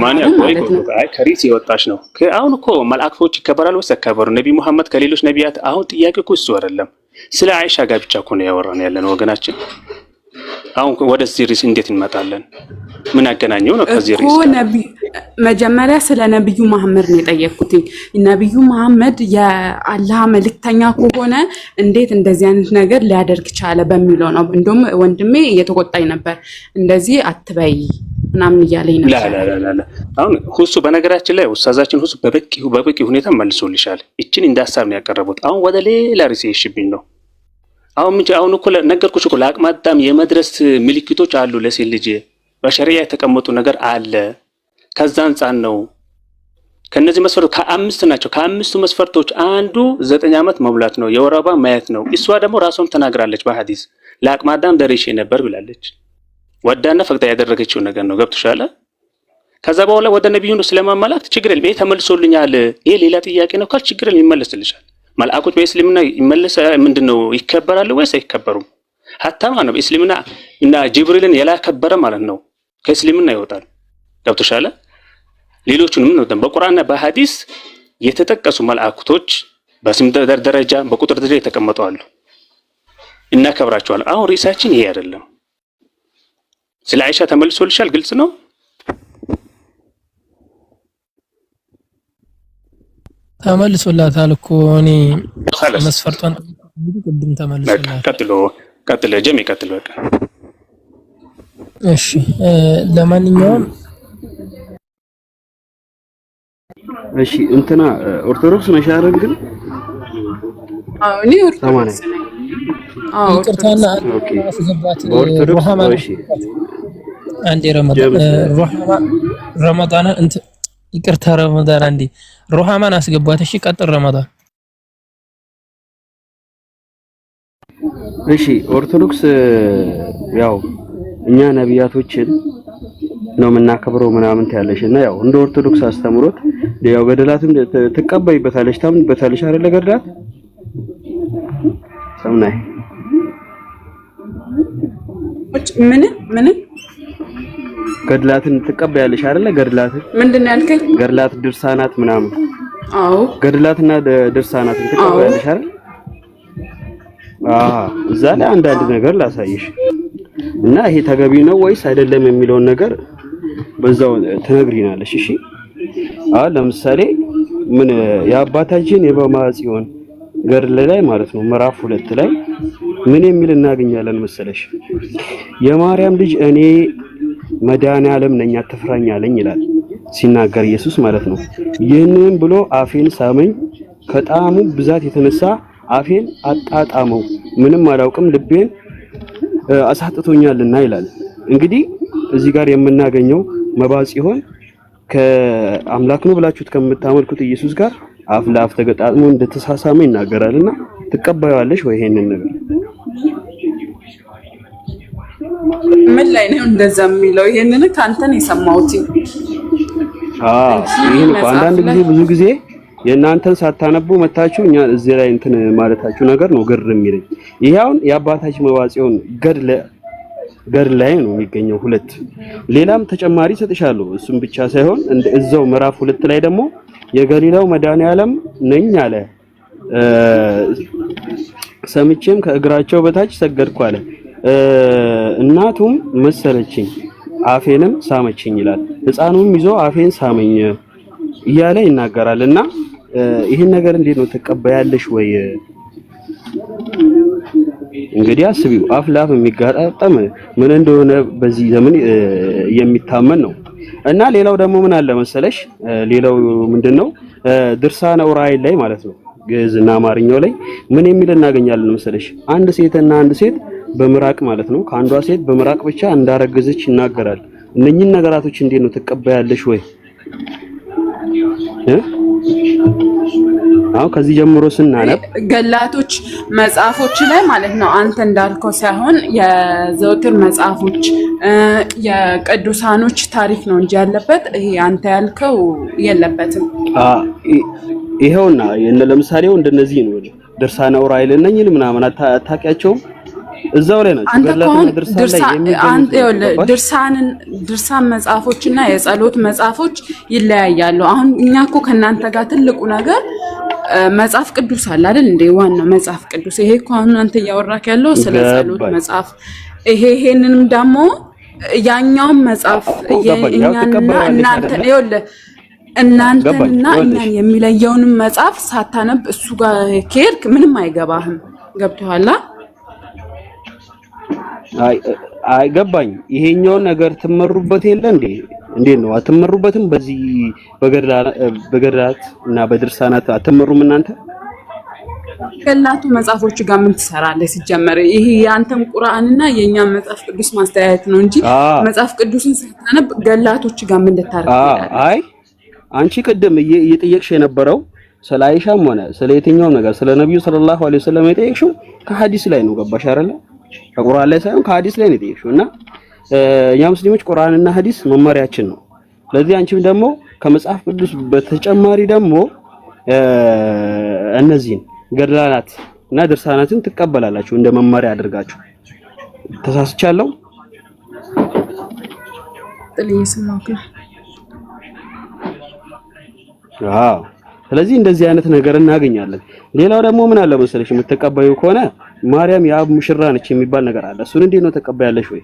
ማለት ነው። ከሪስ የወጣች ነው። አሁን እኮ መላእክቶች ይከበራሉ ወይስ አይከበሩ? ነብዩ መሐመድ ከሌሎች ነቢያት አሁን ጥያቄ እኮ እሱ አይደለም። ስለ አይሻ ጋር ብቻ እኮ ነው ያወራን ያለን ወገናችን። አሁን ወደዚህ ሪስ እንዴት እንመጣለን? ምን አገናኘው ነው ከዚህ ሪስ? መጀመሪያ ስለ ነብዩ መሐመድ ነው የጠየቅኩት። ነብዩ መሐመድ የአላህ መልእክተኛ ከሆነ እንዴት እንደዚህ አይነት ነገር ሊያደርግ ቻለ በሚለው ነው። እንደውም ወንድሜ እየተቆጣኝ ነበር፣ እንደዚህ አትበይ ምናምን እያለኝ ነበር። ላ አሁን ሁሱ በነገራችን ላይ ኡስታዛችን ሁሱ በበቂ ሁኔታ መልሶልሻል። እቺን እንደ ሐሳብ ነው ያቀረቡት። አሁን ወደ ሌላ ሪስ ይሽብኝ ነው። አሁን እኮ ነገርኩሽ እኮ ለአቅመ አዳም የመድረስ ምልክቶች አሉ። ለሴት ልጅ በሸሪዓ የተቀመጡ ነገር አለ። ከዛ አንፃር ነው ከነዚህ መስፈርቶች ከአምስት ናቸው። ከአምስቱ መስፈርቶች አንዱ 9 ዓመት መሙላት ነው፣ የወር አበባ ማየት ነው። እሷ ደግሞ ራሷም ተናግራለች በሐዲስ ለአቅመ አዳም ደርሼ ነበር ብላለች። ወዳና ፈቅዳ ያደረገችው ነገር ነው። ገብቶሻል? ከዛ በኋላ ወደ ነብዩ ስለማመላክት ችግር የለም ይሄ ተመልሶልኛል፣ ይሄ ሌላ ጥያቄ ነው ካል ችግር የለም ይመለስልሻል። መልአኮች በእስልምና ይመለስ ምንድነው ይከበራሉ ወይስ አይከበሩም? ሐታ ማለት ነው በእስልምና እና ጅብሪልን ያላከበረ ማለት ነው ከእስልምና ይወጣል። ገብቶሻል? ሌሎቹንም ነው በቁርአንና በሐዲስ የተጠቀሱ መልአኮች በስም ደረጃ በቁጥር ደረጃ የተቀመጡ አሉ። እናከብራቸዋለን። አሁን ርዕሳችን ይሄ አይደለም። ስለ አይሻ ተመልሶልሻል? ግልጽ ነው። ተመልሶላታል እኮ እኔ መስፈርቷን ቅድም ተመልሶላታል። ቀጥሎ ጀሚ ቀጥሎ በቃ እሺ። ለማንኛውም እሺ እንትና ኦርቶዶክስ ነሽ አይደል? ግን እኔ ኦርቶዶክስ ነኝ። ይቅርታና አስገባት ሩሃማ አንዴ ረመዳን እንት ይቅርታ ረመዳን አንዴ ሩሃማን አስገባት። እሺ ቀጥል ረመዳን። እሺ ኦርቶዶክስ ያው እኛ ነብያቶችን ነው የምናከብረው ምናምን ታያለሽና ያው እንደ ኦርቶዶክስ አስተምሮት ያው ገድላትን ትቀበይበታለሽ ታምንበታለሽ አይደል? ገድላት ሰምናይ ምን ገድላትን ትቀበያለሽ አይደል? ገድላትን ምንድነው ያልከኝ? ገድላት ድርሳናት ምናምን። አዎ ገድላትና ድርሳናትን ትቀበያለሽ አይደል? እዛ ላይ አንዳንድ ነገር ላሳይሽ እና ይሄ ተገቢ ነው ወይስ አይደለም የሚለውን ነገር በዛው ትነግሪናለሽ። እሺ ለምሳሌ ምን የአባታችን የበማጽዮን ገድል ላይ ማለት ነው ምዕራፍ 2 ላይ ምን የሚል እናገኛለን መሰለሽ? የማርያም ልጅ እኔ መድኃኔዓለም ነኝ አትፍራኝ አለኝ ይላል ሲናገር ኢየሱስ ማለት ነው። ይህንን ብሎ አፌን ሳመኝ፣ ከጣዕሙ ብዛት የተነሳ አፌን አጣጣመው፣ ምንም አላውቅም ልቤን አሳጥቶኛልና ይላል። እንግዲህ እዚህ ጋር የምናገኘው መባጽዮን ከአምላክ ነው ብላችሁት ከምታመልኩት ኢየሱስ ጋር አፍ ለአፍ ተገጣጥሞ እንደተሳሳመ ይናገራልና ትቀበያለሽ ወይ ይሄንን ነገር? ምን ላይ ነው እንደዛ የሚለው? ይሄንን ካንተ ነው የሰማሁት። ይሄን አንዳንድ ጊዜ ብዙ ጊዜ የእናንተን ሳታነቡ መታችሁ እኛ እዚህ ላይ እንትን ማለታችሁ ነገር ነው ግር የሚለኝ። ይሄውን የአባታችን መባጽዮን ገድል ላይ ነው የሚገኘው 2 ሌላም ተጨማሪ ሰጥሻለሁ። እሱም ብቻ ሳይሆን እዛው ምዕራፍ 2 ላይ ደግሞ የገሊላው መድኃኔዓለም ነኝ አለ፣ ሰምቼም ከእግራቸው በታች ሰገድኩ አለ፣ እናቱም መሰለችኝ አፌንም ሳመችኝ ይላል። ሕፃኑም ይዞ አፌን ሳመኝ እያለ ይናገራልና ይሄን ነገር እንዴት ነው ተቀበያለሽ ወይ? እንግዲህ አስቢው አፍ ለአፍ የሚጋጣጠም ምን እንደሆነ በዚህ ዘመን የሚታመን ነው። እና ሌላው ደግሞ ምን አለ መሰለሽ? ሌላው ምንድነው ድርሳነ ዑራኤል ላይ ማለት ነው ግዕዝና አማርኛው ላይ ምን የሚል እናገኛለን መሰለሽ? አንድ ሴትና አንድ ሴት በምራቅ ማለት ነው ከአንዷ ሴት በምራቅ ብቻ እንዳረገዘች ይናገራል። እነኚህን ነገራቶች እንዴት ነው ተቀበያለሽ ወይ? አው ከዚህ ጀምሮ ስናነብ ገላቶች መጽሐፎች ላይ ማለት ነው አንተ እንዳልከው ሳይሆን የዘውትር መጽሐፎች የቅዱሳኖች ታሪክ ነው እንጂ ያለበት ይሄ አንተ ያልከው የለበትም። ይሄውና ለምሳሌ እንደነዚህ ነው ድርሳነ ዑራኤል ነኝን ምናምን አታውቂያቸውም? እዛው ላይ ናቸው ገላትና ድርሳን መጽሐፎችና የጸሎት መጽሐፎች ይለያያሉ። አሁን እኛ እኮ ከናንተ ጋር ትልቁ ነገር መጽሐፍ ቅዱስ አለ አይደል እንዴ? ዋናው መጽሐፍ ቅዱስ ይሄ እኮ አሁን አንተ እያወራክ ያለው ስለ ጸሎት መጽሐፍ ይሄንንም ደግሞ ያኛውን መጽሐፍ የኛና እናንተ ይኸውልህ እናንተና እኛን የሚለየውንም መጽሐፍ ሳታነብ እሱ ጋር ከሄድክ ምንም አይገባህም። ገብቶሃል? አይ ገባኝ። ይሄኛው ነገር ትመሩበት የለ እንዴ? እንዴት ነው አትመሩበትም? በዚህ በገድላት እና በድርሳናት አትመሩም እናንተ? ገላቱ መጽሐፎች ጋር ምን ትሰራለህ? ሲጀመር ይሄ ያንተም ቁርአንና የኛም መጽሐፍ ቅዱስ ማስተያየት ነው እንጂ መጽሐፍ ቅዱስን ሳታነብ ገላቶች ጋር ምን ልታረግ? አይ አንቺ ቅድም እየጠየቅሽ የነበረው ስለ አይሻም ሆነ ስለ የትኛው ነገር ስለ ነብዩ ሰለላሁ ዐለይሂ ወሰለም የጠየቅሽው ከሐዲስ ላይ ነው። ገባሽ አይደለ? ከቁርአን ላይ ሳይሆን ከሐዲስ ላይ ነው የጠየቅሽው እና እኛ ሙስሊሞች ቁርአንና ሐዲስ መመሪያችን ነው። ስለዚህ አንቺም ደግሞ ከመጽሐፍ ቅዱስ በተጨማሪ ደግሞ እነዚህን ገድላናት እና ድርሳናትን ትቀበላላችሁ እንደ መመሪያ አድርጋችሁ። ተሳስቻለሁ? አዎ። ስለዚህ እንደዚህ አይነት ነገር እናገኛለን። ሌላው ደግሞ ምን አለ መሰለሽ የምትቀበዩ ከሆነ ማርያም የአብ ሙሽራ ነች የሚባል ነገር አለ። እሱን እንዴት ነው ተቀበያለሽ ወይ?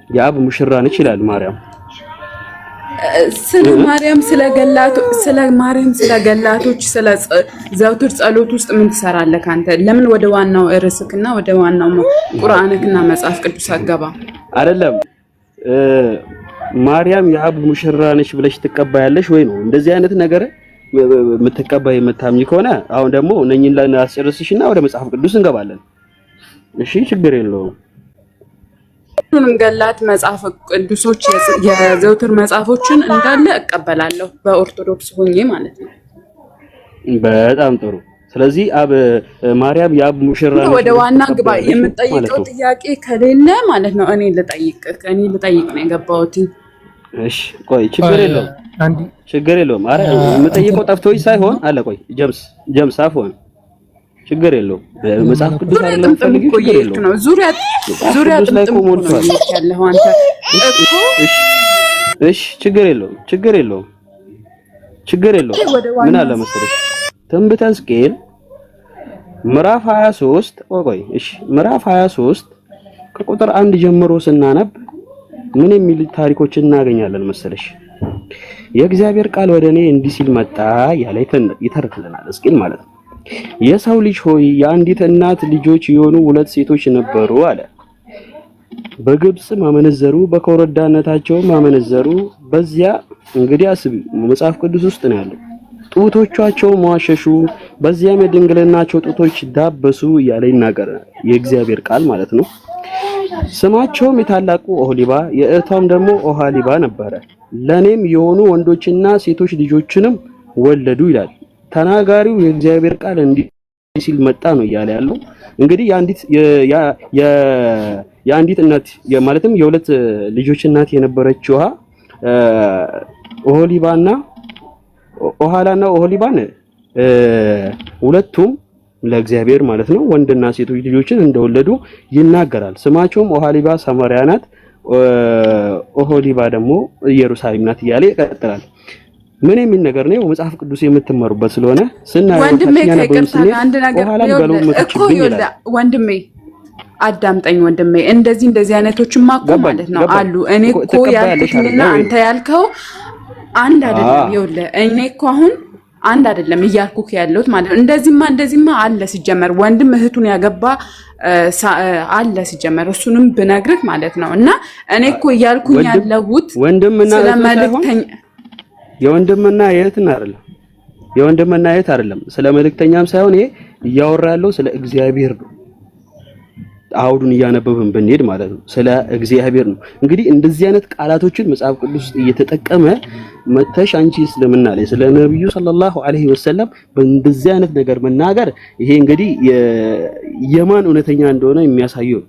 የአብ ሙሽራ ነች ይላል ማርያም። ስለ ማርያም ስለገላቶች ስለ ዘውትር ጸሎት ውስጥ ምን ትሰራለህ አንተ? ለምን ወደ ዋናው ርዕስክና ወደ ዋናው ቁርአንክና መጽሐፍ ቅዱስ አገባ? አይደለም ማርያም የአብ ሙሽራ ነች ብለሽ ትቀበያለሽ ወይ ነው? እንደዚህ አይነት ነገር የምትቀበይ የምታምኚ ከሆነ አሁን ደግሞ እነኝን ላስጨርስሽና ወደ መጽሐፍ ቅዱስ እንገባለን። እሺ ችግር የለውም። ሁሉንም ገላት መጽሐፍ ቅዱሶች የዘውትር መጽሐፎችን እንዳለ እቀበላለሁ በኦርቶዶክስ ሆኜ ማለት ነው። በጣም ጥሩ። ስለዚህ ማርያም የአብ ሙሽራ ነች ወደ ዋና ግባ። የምጠይቀው ጥያቄ ከሌለ ማለት ነው እኔ ልጠይቅ ነው የገባሁት። እሺ ቆይ ችግር የለውም። አረ የምጠይቀው ጠፍቶኝ ሳይሆን አለ። ቆይ ጀምስ አፎን ችግር የለውም። መጽሐፍ ቅዱስ አይደለም ፈልጊ ችግር የለውም። ዙሪያ ጥምጥም ሞልቷል ያለው አንተ እኮ። እሺ ችግር የለውም። ምን አለ መሰለሽ ትንቢተ ሕዝቅኤል ምዕራፍ 23 ምዕራፍ 23 ከቁጥር 1 ጀምሮ ስናነብ ምን የሚል ታሪኮችን እናገኛለን መሰለሽ? የእግዚአብሔር ቃል ወደ እኔ እንዲህ ሲል መጣ ያለ ይተርክልናል ሕዝቅኤል ማለት ነው። የሰው ልጅ ሆይ የአንዲት እናት ልጆች የሆኑ 2 ሴቶች ነበሩ አለ። በግብጽ ማመነዘሩ፣ በኮረዳነታቸው ማመነዘሩ። በዚያ እንግዲህ አስቢ መጽሐፍ ቅዱስ ውስጥ ነው ያለው። ጡቶቻቸው ማሸሹ፣ በዚያም የድንግልናቸው ጡቶች ዳበሱ እያለ ይናገራል የእግዚአብሔር ቃል ማለት ነው። ስማቸውም የታላቁ ኦሆሊባ የእህቷም ደግሞ ኦሃሊባ ነበረ። ለኔም የሆኑ ወንዶችና ሴቶች ልጆችንም ወለዱ ይላል። ተናጋሪው የእግዚአብሔር ቃል እንዲህ ሲል መጣ ነው እያለ ያለው። እንግዲህ የአንዲት እናት ማለትም የ2 ልጆች እናት የነበረችው ኦሆሊባና ኦሃላና ኦሆሊባን ሁለቱም ለእግዚአብሔር ማለት ነው ወንድና ሴቶች ልጆችን እንደወለዱ ይናገራል። ስማቸውም ኦሃሊባ ሰማርያ ናት፣ ኦሆሊባ ደግሞ ኢየሩሳሌም ናት እያለ ይቀጥላል። ምን የሚል ነገር ነው? መጽሐፍ ቅዱስ የምትመሩበት ስለሆነ ወንድሜ አንድ ነገር ወንድሜ አዳምጠኝ ወንድሜ። እንደዚህ አይነቶችማ እኮ ማለት ነው አሉ። እኔ እኮ ያልኩትና አንተ ያልከው አንድ አይደለም። ይኸውልህ እኔ እኮ አሁን አንድ አይደለም እያልኩህ ያለሁት ማለት ነው። እንደዚህማ አለ ሲጀመር ወንድም እህቱን ያገባ አለ ሲጀመር እሱንም ብነግርህ ማለት ነው። እና እኔ እኮ እያልኩኝ ያለሁት የወንድምና የእህት አይደለም ስለ መልእክተኛም ሳይሆን ይሄ እያወራ ያለው ስለ እግዚአብሔር ነው። አውዱን እያነበብን ብንሄድ ማለት ነው ስለ እግዚአብሔር ነው። እንግዲህ እንደዚህ አይነት ቃላቶችን መጽሐፍ ቅዱስ ውስጥ እየተጠቀመ መተሽ አንቺ እስልምና ላይ ስለ ነብዩ ሰለላሁ ዐለይሂ ወሰለም በእንደዚህ አይነት ነገር መናገር ይሄ እንግዲህ የማን እውነተኛ እንደሆነ የሚያሳየው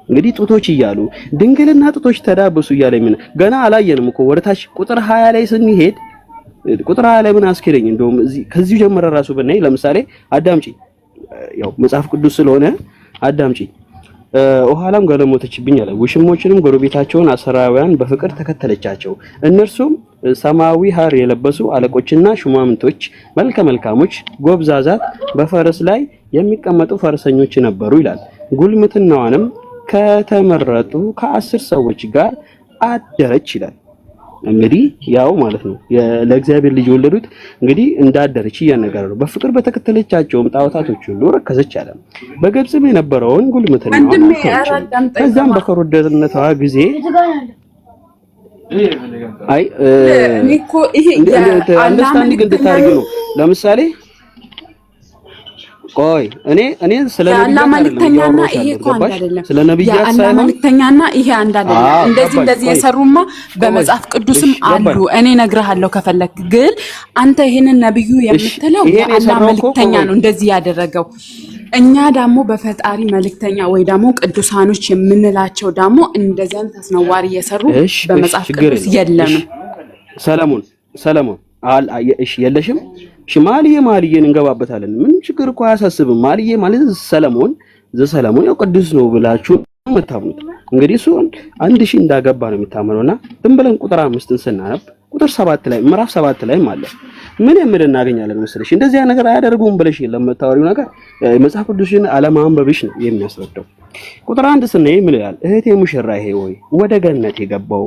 እንግዲህ ጡቶች እያሉ ድንግልና ጡቶች ተዳበሱ እያለ ገና አላየንም እኮ ወደታች ቁጥር 20 ላይ ስንሄድ ቁጥር 20 ላይ ምን አስከረኝ እንደውም ከዚህ ጀምረ ራሱ ብናይ ለምሳሌ አዳምጪ ያው መጽሐፍ ቅዱስ ስለሆነ አዳምጪ ኦሃላም ገለሞተችብኝ አለ። ውሽሞችንም ጎረቤታቸውን አሰራውያን በፍቅር ተከተለቻቸው። እነርሱም ሰማያዊ ሐር የለበሱ አለቆችና ሹማምንቶች መልከ መልካሞች ጎብዛዛት በፈረስ ላይ የሚቀመጡ ፈረሰኞች ነበሩ ይላል። ጉልምትናዋንም ከተመረጡ ከ10 ሰዎች ጋር አደረች ይላል። እንግዲህ ያው ማለት ነው ለእግዚአብሔር ልጅ የወለዱት እንግዲህ እንዳደረች እያነገረ ነው። በፍቅር በተከተለቻቸውም ጣዖታቶች ሁሉ ረከሰች አለ። በግብጽም የነበረውን ጉልምትና ከዛም በኮረዳነቷ ጊዜ አንደርስታንዲንግ እንድታርጊ ነው። ለምሳሌ ቆይ እኔ ስለ ነብዩ መልእክተኛና ይሄ እኮ አንድ አይደለም። ስለ ነብያት ሳይሆን መልእክተኛና ይሄ አንድ አይደለም። እንደዚህ የሰሩማ በመጽሐፍ ቅዱስም አሉ። እኔ እነግርሃለሁ ከፈለክ። ግን አንተ ይሄንን ነብዩ የምትለው የአላህ መልእክተኛ ነው እንደዚህ ያደረገው። እኛ ደግሞ በፈጣሪ መልእክተኛ ወይ ደግሞ ቅዱሳኖች የምንላቸው ደግሞ እንደዚህ አይነት አስነዋሪ የሰሩ በመጽሐፍ ቅዱስ የለም። ሰለሞን ሰለሞን እሺ የለሽም? እሺ ማልዬን እንገባበታለን። ምን ችግር እኮ አያሳስብም። ማልዬ ማለት ሰለሞን ዘሰለሞን ያው ቅዱስ ነው ብላችሁ መታምኑት። እንግዲህ እሱ 1000 እንዳገባ ነው የሚታመነውና ዝም ብለን ቁጥር 5ን ስናነብ ቁጥር 7 ላይ ምዕራፍ 7 ላይ ማለት ምን የምል እናገኛለን መሰለሽ? እንደዚህ አይነት ነገር አያደርጉም ብለሽ ለምታወሪው ነገር መጽሐፍ ቅዱስን አለማንበብሽ ነው የሚያስረዳው። ቁጥር 1 ስናይ ምን ይላል? እህቴ ሙሽራዬ ሆይ ወደ ገነት የገባው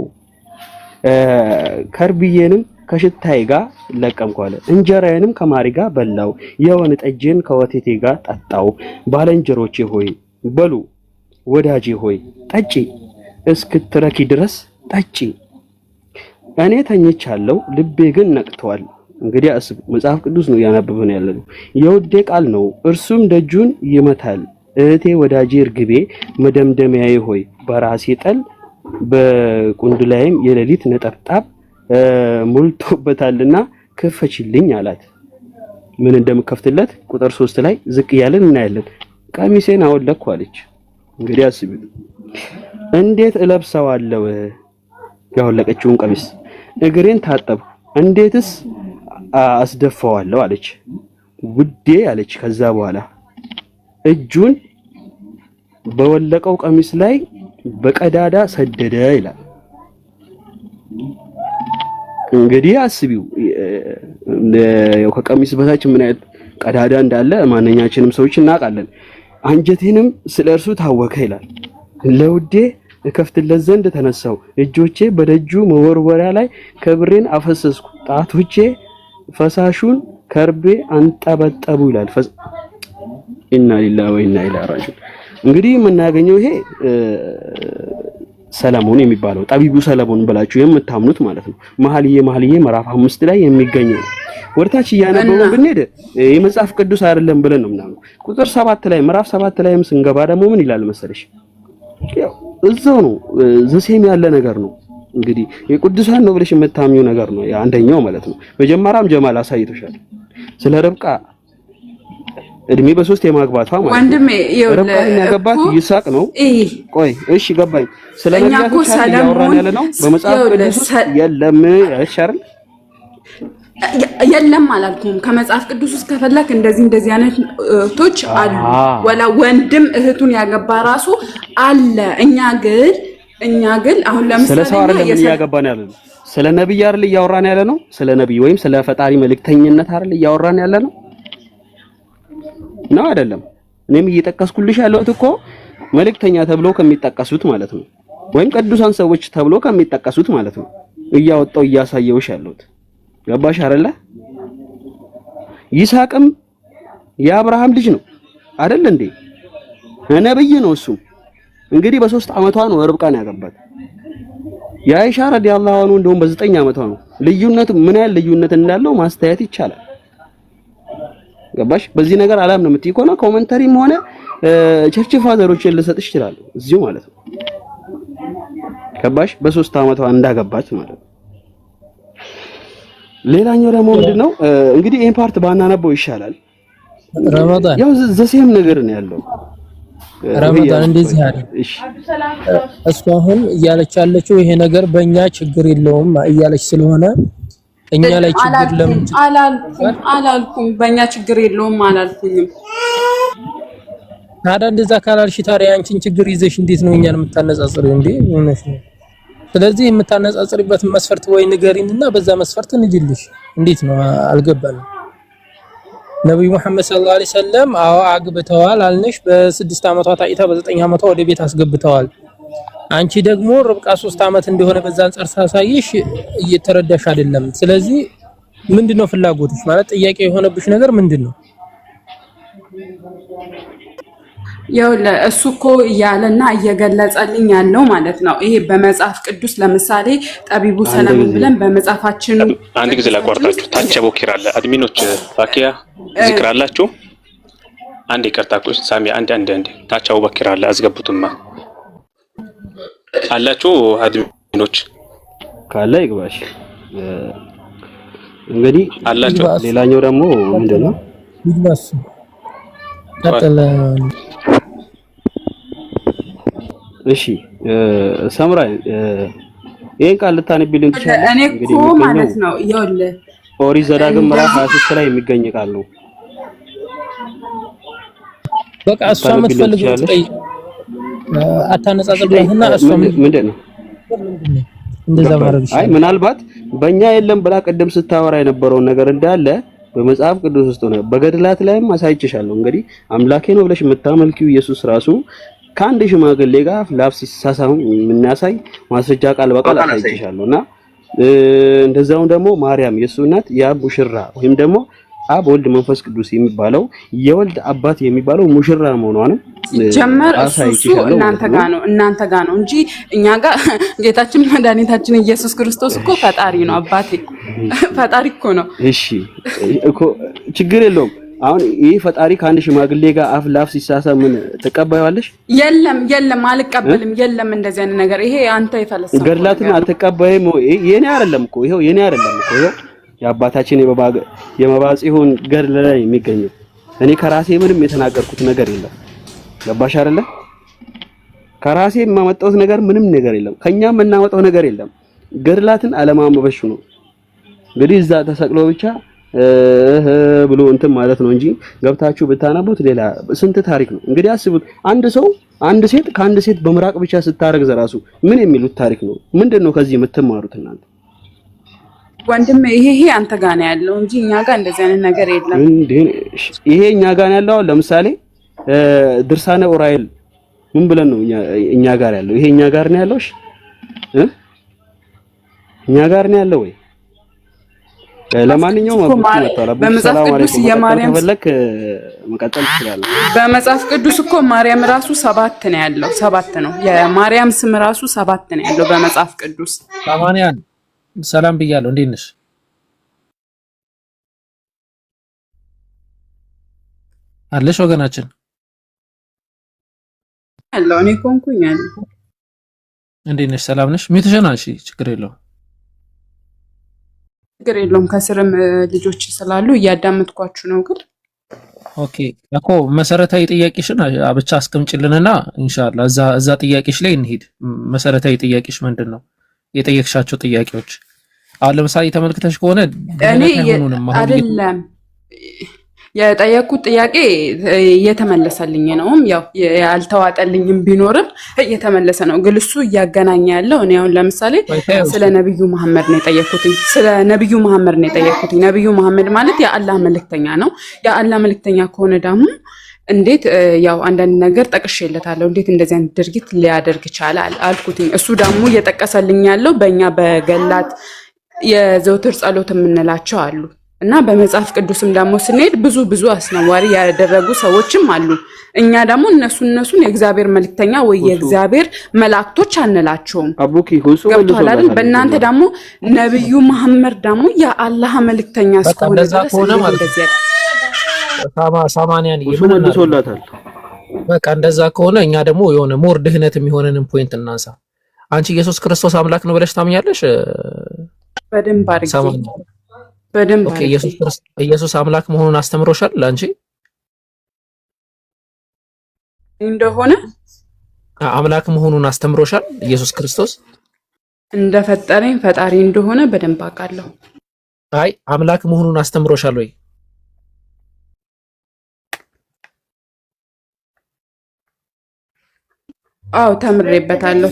ከርብዬንም ከሽታዬ ጋር ለቀምኩ አለ። እንጀራዬንም ከማሪ ጋር በላው፣ የወይን ጠጄን ከወተቴ ጋር ጠጣው። ባልንጀሮቼ ሆይ በሉ፣ ወዳጄ ሆይ ጠጪ፣ እስክትረኪ ድረስ ጠጪ። እኔ ተኝቻለሁ፣ ልቤ ግን ነቅቷል። እንግዲህ አስብ፣ መጽሐፍ ቅዱስ ነው ያነበብን ያለነው። የውዴ ቃል ነው፣ እርሱም ደጁን ይመታል። እህቴ ወዳጄ እርግቤ መደምደሚያዬ ሆይ በራሴ ጠል በቁንድላይም የሌሊት ነጠብጣብ ሞልቶበታልና ከፈችልኝ አላት። ምን እንደምከፍትለት ቁጥር 3 ላይ ዝቅ እያለን እናያለን። ቀሚሴን አወለኩ አለች። እንግዲህ አስቢ፣ እንዴት እለብሰዋለሁ ያወለቀችውን ቀሚስ? እግሬን ታጠብኩ፣ እንዴትስ አስደፋዋለሁ አለች። ውዴ አለች። ከዛ በኋላ እጁን በወለቀው ቀሚስ ላይ በቀዳዳ ሰደደ ይላል። እንግዲህ አስቢው ከቀሚስ በታች ምን አይነት ቀዳዳ እንዳለ ማንኛችንም ሰዎች እናውቃለን። አንጀቴንም ስለእርሱ ታወከ ይላል። ለውዴ እከፍትለት ዘንድ ተነሳው፣ እጆቼ በደጁ መወርወሪያ ላይ ከብሬን አፈሰስኩ፣ ጣቶቼ ፈሳሹን ከርቤ አንጠበጠቡ ይላል። ኢና ሊላሂ ወኢና ኢለይሂ ራጂዑን። እንግዲህ የምናገኘው ይሄ ሰለሞን የሚባለው ጠቢቡ ሰለሞን ብላችሁ የምታምኑት ማለት ነው። መኃልየ ምዕራፍ 5 ላይ የሚገኘው ወርታች እያነበብን ብንሄድ የመጽሐፍ ቅዱስ አይደለም ብለን ነው ምናምን። ቁጥር 7 ላይ ምዕራፍ 7 ላይም ስንገባ ደግሞ ምን ይላል መሰለሽ? ያው እዛው ነው ዘሴም ያለ ነገር ነው። እንግዲህ የቅዱሳን ነው ብለሽ የምታምኚው ነገር ነው አንደኛው ማለት ነው። መጀመሪያም ጀማል አሳይቶሻል ስለ ርብቃ እድሜ በ3 የማግባቷ ማለት ነው። ወንድሜ ርብቃን ያገባት ይስሐቅ ነው። ቆይ እሺ ገባኝ። ስለ ነቢያቶች ያወራን ያለ ነው በመጽሐፍ ቅዱስ የለም አይሻርም? የለም አላልኩም። ከመጽሐፍ ቅዱስ ውስጥ ከፈለክ እንደዚህ አይነት እህቶች አሉ። ወላ ወንድም እህቱን ያገባ ራሱ አለ። እኛ ግን አሁን ለምሳሌ ስለ ሰው አይደለም ያገባን ያለ ነው። ስለ ነብይ አይደል እያወራን ያለ ነው። ስለ ነብይ ወይም ስለ ፈጣሪ መልእክተኝነት አይደል እያወራን ያለ ነው ነው አይደለም? እኔም እየጠቀስኩልሽ ያለሁት እኮ መልእክተኛ ተብሎ ከሚጠቀሱት ማለት ነው፣ ወይም ቅዱሳን ሰዎች ተብሎ ከሚጠቀሱት ማለት ነው እያወጣው እያሳየውሽ ያለሁት። ገባሽ አይደለ? ይስሐቅም የአብርሃም ልጅ ነው አይደል እንዴ? ነብይ ነው እሱ። እንግዲህ በ3 ዓመቷ ነው ርብቃን ያገባት። የአይሻ ረዲየላሁ ዐንሁ እንደውም በ9 ዓመቷ ነው። ልዩነቱ ምን ያህል ልዩነት እንዳለው ማስተያየት ይቻላል። ገባሽ? በዚህ ነገር አላምንም የምትይ ከሆነ ኮሜንታሪም ሆነ ቸርች ፋዘሮችን ልሰጥሽ ይችላል እዚሁ ማለት ነው። ገባሽ? በ3 ዓመቷ እንዳገባች ማለት ነው። ሌላኛው ደግሞ ምንድነው እንግዲህ ይሄን ፓርት ባናነበው ይሻላል። ረመዳን ያው ዘሴም ነገር ነው ያለው። ረመዳን እንደዚህ አይደል? እሺ እሱ አሁን እያለች ያለችው ይሄ ነገር በእኛ ችግር የለውም እያለች ስለሆነ እኛ ላይ ችግር ለምን አላልኩም። በእኛ ችግር የለውም አላልኩኝም። ታዲያ እንደዛ ካላልሽ ታዲያ አንቺን ችግር ይዘሽ እንዴት ነው እኛን የምታነጻጽሪው እንዴ? እውነት ነው። ስለዚህ የምታነጻጽሪበት መስፈርት ወይ ንገሪንና በዛ መስፈርት እንጅልሽ። እንዴት ነው አልገባንም። ነብዩ መሐመድ ሰለላሁ ዐለይሂ ወሰለም አዎ አግብተዋል አልነሽ። በ6 ዓመቷ ታይታ በ9 ዓመቷ ወደ ቤት አስገብተዋል። አንቺ ደግሞ ርብቃ 3 ዓመት እንደሆነ በዛ አንፃር ሳሳይሽ እየተረዳሽ አይደለም። ስለዚህ ምንድነው ፍላጎትሽ? ማለት ጥያቄ የሆነብሽ ነገር ምንድነው? ያው ለእሱ እኮ እያለና እየገለጸልኝ ያለው ማለት ነው። ይሄ በመጽሐፍ ቅዱስ ለምሳሌ ጠቢቡ ሰለሞን ብለን በመጽሐፋችን አንድ ጊዜ ላቋርጣችሁ። ታች ቦኪር አለ አድሚኖች ታኪያ ዚክር አላችሁ። አንድ ይቀርታኩስ ሳሚ አንድ ታች ቦኪር አለ አስገቡትማ አላችሁ አድሚኖች ካለ ይግባሽ እንግዲህ አላችሁ። ሌላኛው ደግሞ ምንድነው ይግባስ ቀጥል። እሺ ሰምራይ ይሄን ቃል ልታነብልኝ ትችላለህ? እኔ እኮ ማለት ነው ይኸውልህ ኦሪት ዘዳግም ምዕራፍ 23 ላይ የሚገኝ ቃል ነው። በቃ እሷ የምትፈልገው አታነጻጽርበትና እሷ ምንድን ነው እንደዛ ማድረግ ይችላል። አይ ምናልባት በእኛ የለም ብላ ቀደም ስታወራ የነበረውን ነገር እንዳለ በመጽሐፍ ቅዱስ ውስጥ ነው። በገድላት ላይም አሳይቼሻለሁ። እንግዲህ አምላኬ ነው ብለሽ የምታመልኪው ኢየሱስ ራሱ ከአንድ ሽማግሌ ጋር ላፍ ሲሳሳሙ የምናሳይ ማስረጃ ቃል በቃል አሳይቼሻለሁና እንደዛውም ደግሞ ማርያም የሱ እናት የአብ ሙሽራ ወይም ደግሞ አብ ወልድ መንፈስ ቅዱስ የሚባለው የወልድ አባት የሚባለው ሙሽራ መሆኗንም ጀመር እሱ እናንተ ጋር ነው እንጂ እኛ ጋር ጌታችን መድኃኒታችን ኢየሱስ ክርስቶስ እኮ ፈጣሪ ነው። አባቴ ፈጣሪ እኮ ነው። እሺ እኮ ችግር የለውም። አሁን ይሄ ፈጣሪ ከአንድ ሽማግሌ ጋር አፍ ላፍ ሲሳሳ ምን ተቀባይዋለሽ? የለም አልቀበልም። የለም እንደዚህ አይነት ነገር ይሄ አንተ የፈለሰው ገድላትን አልተቀበይም። የኔ አይደለም እኮ ይሄው የኔ አይደለም እኮ ይሄው የአባታችን የመባጽዮን ገድል ላይ የሚገኘው እኔ ከራሴ ምንም የተናገርኩት ነገር የለም። ገባሽ አይደለ? ከራሴ የማመጣው ነገር ምንም ነገር የለም። ከኛም የምናመጣው ነገር የለም። ገድላትን አለማንበብሽ ነው እንግዲህ እዛ ተሰቅሎ ብቻ ብሎ እንትን ማለት ነው እንጂ ገብታችሁ ብታነቡት ሌላ ስንት ታሪክ ነው። እንግዲህ አስቡት፣ አንድ ሴት ከአንድ ሴት በምራቅ ብቻ ስታረግ ዘራሱ ምን የሚሉት ታሪክ ነው? ምንድነው ከዚህ የምትማሩት እናንተ? ወንድም ይሄ አንተ ጋር ነው ያለው እንጂ እኛ ጋር እንደዚህ አይነት ነገር የለም። ይሄ እኛ ጋር ነው ያለው። ለምሳሌ ድርሳነ ኡራኤል ምን ብለን ነው እኛ ጋር ያለው? ይሄ እኛ ጋር ነው ያለው። እሺ እኛ ጋር ነው ያለው ወይ? ለማንኛውም በመጽሐፍ ቅዱስ የማርያም ተበለክ መቀጠል ይችላል። በመጽሐፍ ቅዱስ እኮ ማርያም ራሱ 7 ነው ያለው። 7 ነው የማርያም ስም ራሱ 7 ነው ያለው በመጽሐፍ ቅዱስ። ታማኒያን ሰላም ብያለሁ። እንዴት ነሽ? አለሽ ወገናችን አለው። እኔ ኮንኩኝ አለው። እንዴት ነሽ? ሰላም ነሽ? ሚትሸናል። እሺ ችግር የለውም። ችግር የለውም። ከስርም ልጆች ስላሉ እያዳመጥኳችሁ ነው። ግን ኦኬ እኮ መሰረታዊ ጥያቄሽን ብቻ አስቀምጪልንና ኢንሻአላህ እዛ ጥያቄሽ ላይ እንሂድ። መሰረታዊ ጥያቄሽ ምንድነው? የጠየቅሻቸው ጥያቄዎች አሁን ለምሳሌ ተመልክተሽ ከሆነ እኔ አይደለም የጠየቅኩት ጥያቄ እየተመለሰልኝ ነው። ያው ያልተዋጠልኝም ቢኖርም እየተመለሰ ነው። ግን እሱ እያገናኘ ያለው እኔ አሁን ለምሳሌ ስለ ነብዩ መሐመድ ነው የጠየቅኩት። ነብዩ መሐመድ ማለት የአላህ መልእክተኛ ነው። የአላህ መልእክተኛ ከሆነ ደግሞ እንዴት ያው አንዳንድ ነገር ጠቅሼለታለሁ። እንዴት እንደዚህ አይነት ድርጊት ሊያደርግ ይችላል አልኩትኝ። እሱ ደግሞ እየጠቀሰልኝ ያለው በእኛ በገላት የዘውትር ጸሎት የምንላቸው አሉ እና በመጽሐፍ ቅዱስም ደግሞ ስንሄድ ብዙ አስነዋሪ ያደረጉ ሰዎችም አሉ። እኛ ደግሞ እነሱን የእግዚአብሔር መልእክተኛ ወይ የእግዚአብሔር መላእክቶች አንላቸውም። አቡኪ ሁሱ ገብቷል አይደል? በእናንተ ደግሞ ነብዩ መሐመድ ደግሞ የአላህ መልእክተኛ እስከሆነ ድረስ ሳማንያን ይመልሶላታል። በቃ እንደዛ ከሆነ እኛ ደግሞ የሆነ ሞር ድህነት የሚሆነንን ፖይንት እናንሳ። አንቺ ኢየሱስ ክርስቶስ አምላክ ነው ብለሽ ታምኛለሽ? በደንብ አድርጌ ኦኬ። ኢየሱስ አምላክ መሆኑን አስተምሮሻል? አንቺ እንደሆነ አምላክ መሆኑን አስተምሮሻል? ኢየሱስ ክርስቶስ እንደፈጠረኝ ፈጣሪ እንደሆነ በደንብ አውቃለሁ። አይ አምላክ መሆኑን አስተምሮሻል ወይ? አዎ ተምሬበታለሁ።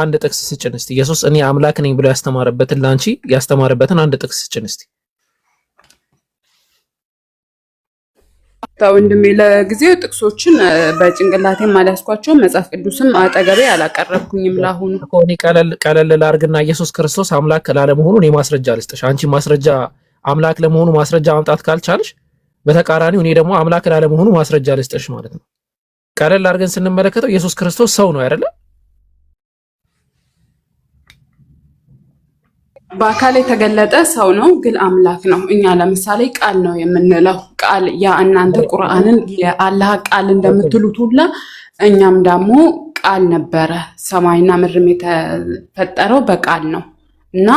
አንድ ጥቅስ ስጭን እስቲ። ኢየሱስ እኔ አምላክ ነኝ ብሎ ያስተማረበትን ላንቺ ያስተማረበትን አንድ ጥቅስ ስጭን እስቲ። ወንድሜ ለጊዜው ጥቅሶችን በጭንቅላቴም አልያዝኳቸውም፣ መጽሐፍ ቅዱስም አጠገቤ አላቀረብኩኝም። ላሁኑ እኔ ቀለል ላድርግና ኢየሱስ ክርስቶስ አምላክ ላለመሆኑን የማስረጃ ልስጥሽ። አንቺ ማስረጃ አምላክ ለመሆኑ ማስረጃ ማምጣት ካልቻልሽ፣ በተቃራኒው እኔ ደግሞ አምላክ ላለመሆኑ ማስረጃ ልስጥሽ ማለት ነው። ቀለል አድርገን ስንመለከተው ኢየሱስ ክርስቶስ ሰው ነው አይደለ? በአካል የተገለጠ ሰው ነው፣ ግን አምላክ ነው። እኛ ለምሳሌ ቃል ነው የምንለው። ቃል ያ እናንተ ቁርአንን የአላህ ቃል እንደምትሉት ሁላ እኛም ደግሞ ቃል ነበረ። ሰማይና ምድርም የተፈጠረው በቃል ነው እና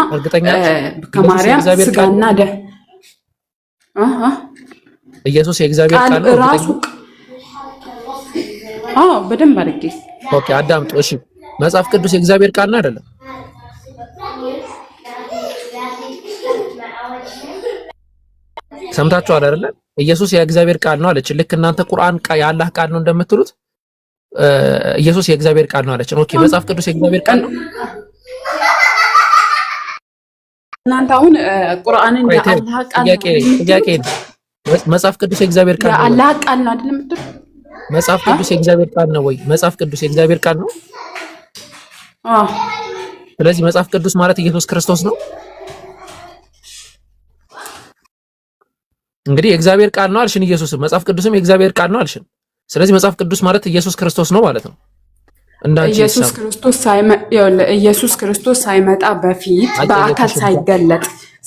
ከማርያም ስጋና ደም ኢየሱስ የእግዚአብሔር ቃል ነው ራሱ። በደንብ አድርጌ ኦኬ፣ አዳምጡ እሺ። መጽሐፍ ቅዱስ የእግዚአብሔር ቃል ነው አይደለም? ሰምታችኋል አይደለ? ኢየሱስ የእግዚአብሔር ቃል ነው አለች። ልክ እናንተ ቁርአን የአላህ ቃል ነው እንደምትሉት ኢየሱስ የእግዚአብሔር ቃል ነው አለች። ኦኬ መጽሐፍ ቅዱስ የእግዚአብሔር ቃል ነው? እናንተ አሁን ቁርአንን የአላህ ቃል ጥያቄ መጽሐፍ ቅዱስ የእግዚአብሔር ቃል ነው? የአላህ ቃል ነው አይደለም የምትሉት? መጽሐፍ ቅዱስ የእግዚአብሔር ቃል ነው ወይ? መጽሐፍ ቅዱስ የእግዚአብሔር ቃል ነው? አዎ። ስለዚህ መጽሐፍ ቅዱስ ማለት ኢየሱስ ክርስቶስ ነው። እንግዲህ የእግዚአብሔር ቃል ነው አልሽን። ኢየሱስም መጽሐፍ ቅዱስም የእግዚአብሔር ቃል ነው አልሽን። ስለዚህ መጽሐፍ ቅዱስ ማለት ኢየሱስ ክርስቶስ ነው ማለት ነው። እንዳንቺ ኢየሱስ ክርስቶስ ሳይመጣ በፊት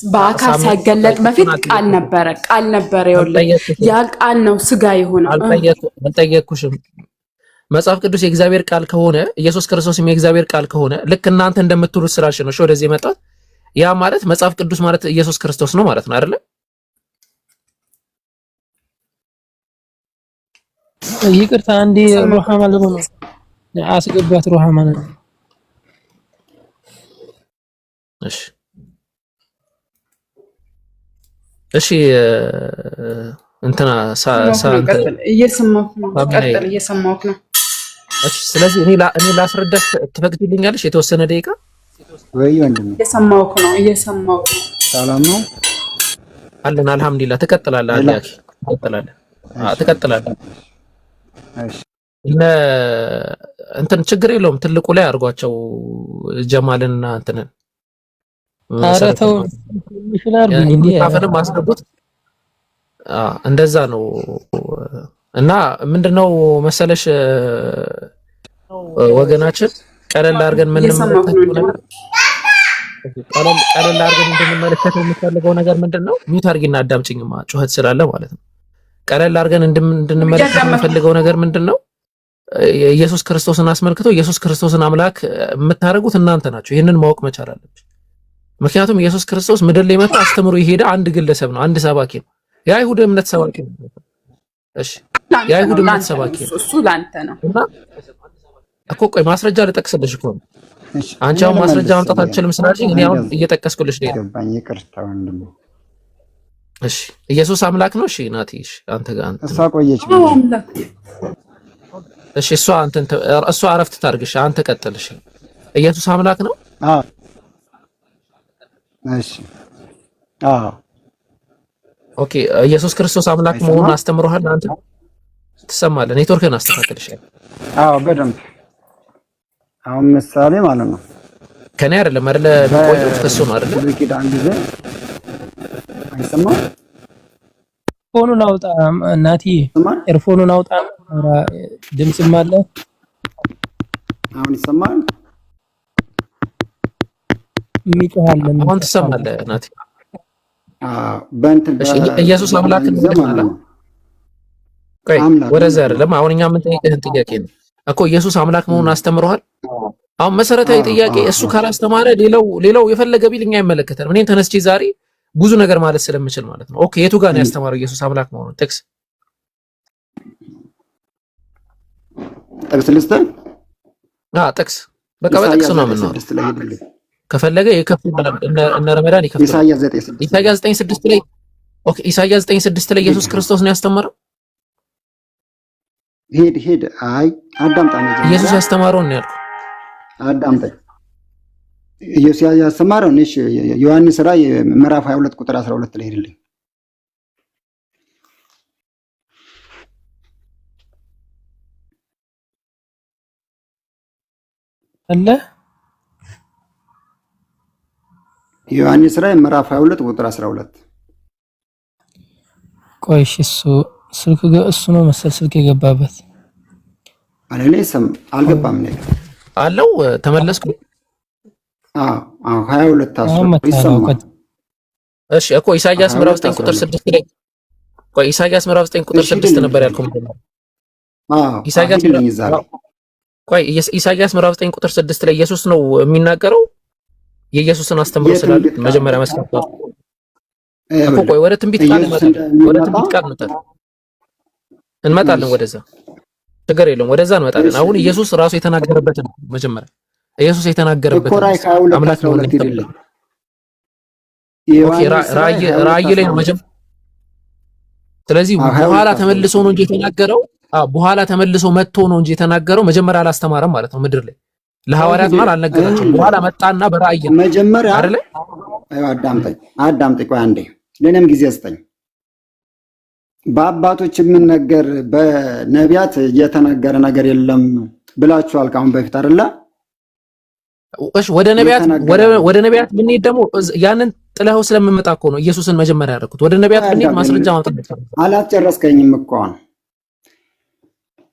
በአካል ሳይገለጥ በፊት ቃል ነበረ። ያ ቃል ነው ስጋ የሆነው። አልጠየቅኩሽም። መጽሐፍ ቅዱስ የእግዚአብሔር ቃል ከሆነ ኢየሱስ ክርስቶስም የእግዚአብሔር ቃል ከሆነ ልክ እናንተ እንደምትሉት ስላልሽ ነው ወደዚህ የመጣሁት። ያ ማለት መጽሐፍ ቅዱስ ማለት ኢየሱስ ክርስቶስ ነው ማለት ነው አይደለ? ይቅርታ አንዴ ሩሃማ ለምን አስገባት? ሩሃማ ነው። እሺ እንትና እየሰማሁህ ነው። እሺ ስለዚህ እኔ ላስረዳሽ ትፈቅጂልኛለሽ? የተወሰነ ደቂቃ ወይ ወንድም እየሰማሁህ ነው። ሰላም ነው አለን። አልሐምዱሊላህ። ትቀጥላለህ አላህ ትቀጥላለህ። እሺ እንትን ችግር የለውም። ትልቁ ላይ አድርጓቸው ጀማልና እንትንን አረተው ይችላል እንዴ አፈንም ማስገቡት እንደዛ ነው። እና ምንድነው መሰለሽ ወገናችን ቀለል አድርገን የምንመለከተው ነገር ቀለል አድርገን እንድንመለከተው የምፈልገው ነገር ምንድነው? ሚውት አድርጊና አዳምጪኝማ ጩኸት ስላለ ማለት ነው። ቀለል አድርገን እንድንመለከተው የምፈልገው ነገር ምንድነው? ኢየሱስ ክርስቶስን አስመልክቶ ኢየሱስ ክርስቶስን አምላክ የምታደርጉት እናንተ ናችሁ። ይሄንን ማወቅ መቻል አለብሽ። ምክንያቱም ኢየሱስ ክርስቶስ ምድር ላይ መጣ አስተምሮ የሄደ አንድ ግለሰብ ነው፣ አንድ ሰባኪ ነው። የአይሁድ እምነት ሰባኪ ነው። እሺ የአይሁድ እምነት ሰባኪ ነው። እሱ ላንተ ነው እኮ። ቆይ ማስረጃ ልጠቅስልሽ እኮ ነው። አንቺ አሁን ማስረጃ ማምጣት አልችልም ስላልሽኝ እኔ አሁን እየጠቀስኩልሽ ነው። እሺ ኢየሱስ አምላክ ነው። እሺ ናቲ፣ እሺ አንተ ጋር እሷ ቆየች። እሺ እሷ አረፍት ታርግሽ፣ አንተ ቀጥልሽ። ኢየሱስ አምላክ ነው። አዎ እሺ አዎ ኦኬ። ኢየሱስ ክርስቶስ አምላክ መሆኑን አስተምሮሃል አንተ? ትሰማለህ? ኔትወርክን አስተካክልሽ። አዎ በደንብ። አሁን ምሳሌ ማለት ነው ከኔ አይደለም የሚቆየው ከሱ ነው አይደለ? ኪዳን ጊዜ አይሰማም። ኤርፎኑን አውጣ እናቲ፣ ኤርፎኑን አውጣ። ድምጽም አለ። አሁን ይሰማል? የሚጮሃል አሁን ትሰማለህ ናቲ? ኢየሱስ አምላክ ነው። ቆይ ወደዛ አይደለም። አሁን እኛ የምንጠይቅህን ጥያቄ ነው እኮ ኢየሱስ አምላክ መሆኑን አስተምሮሃል? አሁን መሰረታዊ ጥያቄ እሱ ካላስተማረ ሌላው የፈለገ ቢልኛ አይመለከተንም። እኔን ተነስቼ ዛሬ ብዙ ነገር ማለት ስለምችል ማለት ነው። ኦኬ የቱ ጋር ነው ያስተማረው ኢየሱስ አምላክ መሆኑን? ጥቅስ ልስጥህ? ጥቅስ በቃ በጥቅስ ነው የምንኖረው። ከፈለገ የከፍል እነ ረመዳን ይከፍል። ኢሳይያስ 9:6 ላይ ኦኬ፣ ኢሳይያስ 9:6 ላይ ኢየሱስ ክርስቶስ ነው ያስተማረው። ሄድ አይ አዳምጣ ነው ኢየሱስ ያስተማረው ነው ያልኩት። አዳምጣ ኢየሱስ ያስተማረው ነው። እሺ ዮሐንስ ራእይ ምዕራፍ 22 ቁጥር 12 ላይ ሄድልኝ። አለ ዮሐንስ ራእይ ምዕራፍ 22 ቁጥር 12። ቆይ እሱ እሱ ነው መሰል ስልክ የገባበት አለኔ አልገባም ነው አለው። ተመለስኩ። 22 ይሰማል። እሺ እኮ ኢሳይያስ ምዕራፍ 9 ቁጥር 6 ላይ ቆይ ኢሳይያስ ምዕራፍ 9 ቁጥር 6 ነበር ያልኩት። ኢሳይያስ ምዕራፍ 9 ቁጥር 6 ላይ ኢየሱስ ነው የሚናገረው። የኢየሱስን አስተምሮ ስላለ መጀመሪያ መስከረም እኮ ቆይ ወደ ትንቢት ቃል እንመጣለን። ወደዛ ችግር የለውም ወደዛ እንመጣለን። አሁን ኢየሱስ ራሱ የተናገረበት ነው። መጀመሪያ ኢየሱስ የተናገረበት አምላክ ነው አይደለም። ኦኬ ራእይ ላይ ነው መጀመሪያ። ስለዚህ በኋላ ተመልሶ ነው እንጂ የተናገረው በኋላ ተመልሶ መጥቶ ነው እንጂ የተናገረው መጀመሪያ አላስተማረም ማለት ነው። ምድር ላይ ለሐዋርያት ማለት አልነገራቸውም። በኋላ መጣና በራእይ መጀመሪያ አይደለ? አዳምጠኝ ቆይ አንዴ ለኔም ጊዜ ስጠኝ። በአባቶች የምንነገር በነቢያት የተነገረ ነገር የለም ብላችኋል ካሁን በፊት አይደለ? እሺ ወደ ነቢያት ብንሄድ ደግሞ ያንን ጥለው ስለምመጣ እኮ ነው ኢየሱስን መጀመሪያ ያደረኩት። ወደ ነቢያት ብንሄድ ማስረጃ ማምጣት አላጨረስከኝም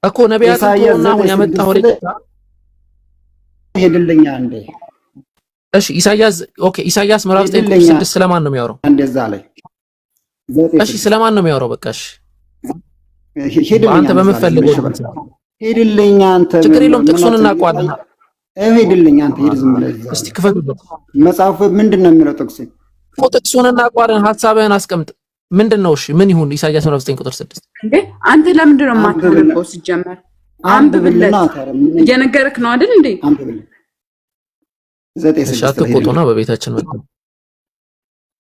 እኮ ነቢያት እና አሁን ያመጣው ሄድልኛ እንዴ። እሺ ኢሳይያስ ምዕራፍ 9:6 ስለማን ነው የሚያወራው? እንደዛ ላይ እሺ ስለማን ነው የሚያወራው? በቃ እሺ አንተ በመፈልገው ሄድልኛ አንተ ችግር የለውም ጥቅሱን እናውቀዋለን። ሄድልኛ አንተ ሄድ ዝም ብለህ እስቲ ክፈቱበት። መጽሐፉ ምንድነው የሚለው? ጥቅሱን እናውቀዋለን። ሐሳብህን አስቀምጥ። ምንድነው? እሺ ምን ይሁን? ኢሳይያስ ምዕራፍ 9:6 እንዴ አንተ ለምንድን ነው የማታነበው? ሲጀመር አንብብለት እየነገርክ ነው አይደል እንዴ? አንብብለት 9:6 አትቆጡና በቤታችን መጣ።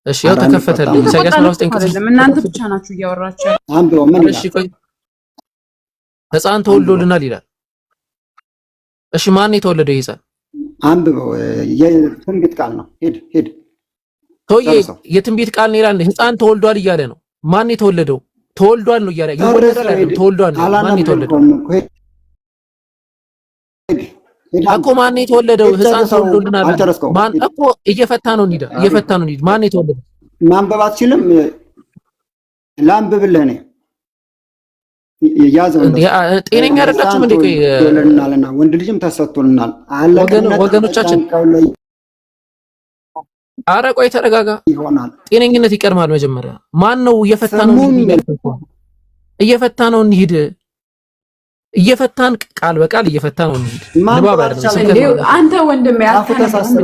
እሺ ያው ተከፈተልኝ። ኢሳይያስ ምዕራፍ 9:6 እናንተ ብቻ ናችሁ እያወራችሁ። አንብበው ምን ይላል? እሺ ቆይ ሕፃን ተወልዶልናል ይላል። እሺ ማን የተወለደው ሕፃን? አንብበው የትንቢት ቃል ነው። ሄድ ተውዬ የትንቢት ቃል ነው ይላል። ሕፃን ተወልዷል እያለ ነው። ማን የተወለደው? ተወልዷል ነው እያለ ይወለዳል አይደል? ተወልዷል። ማን የተወለደው? እኮ ማን የተወለደው? ሕፃን ተወልዶልናል። ማን እኮ እየፈታ ነው እንሂድ፣ እየፈታ ነው እንሂድ። ማን የተወለደው? ማንበብ አትችልም? ላንብብልህ ነው ያዘው። ጤነኛ አይደላችሁም እንዴ? ቆይ ተወልዶልናልና ወንድ ልጅም ተሰጥቶልናል። ወገኖቻችን አረ ቆይ ተረጋጋ። ጤነኝነት ይቀርማል። መጀመሪያ ማን ነው እየፈታ ነው እንሂድ? እየፈታ ነው እንሂድ። እየፈታን ቃል በቃል እየፈታ ነው እንሂድ። ንባብ አይደለም። አንተ ወንድም ያልተሳሰር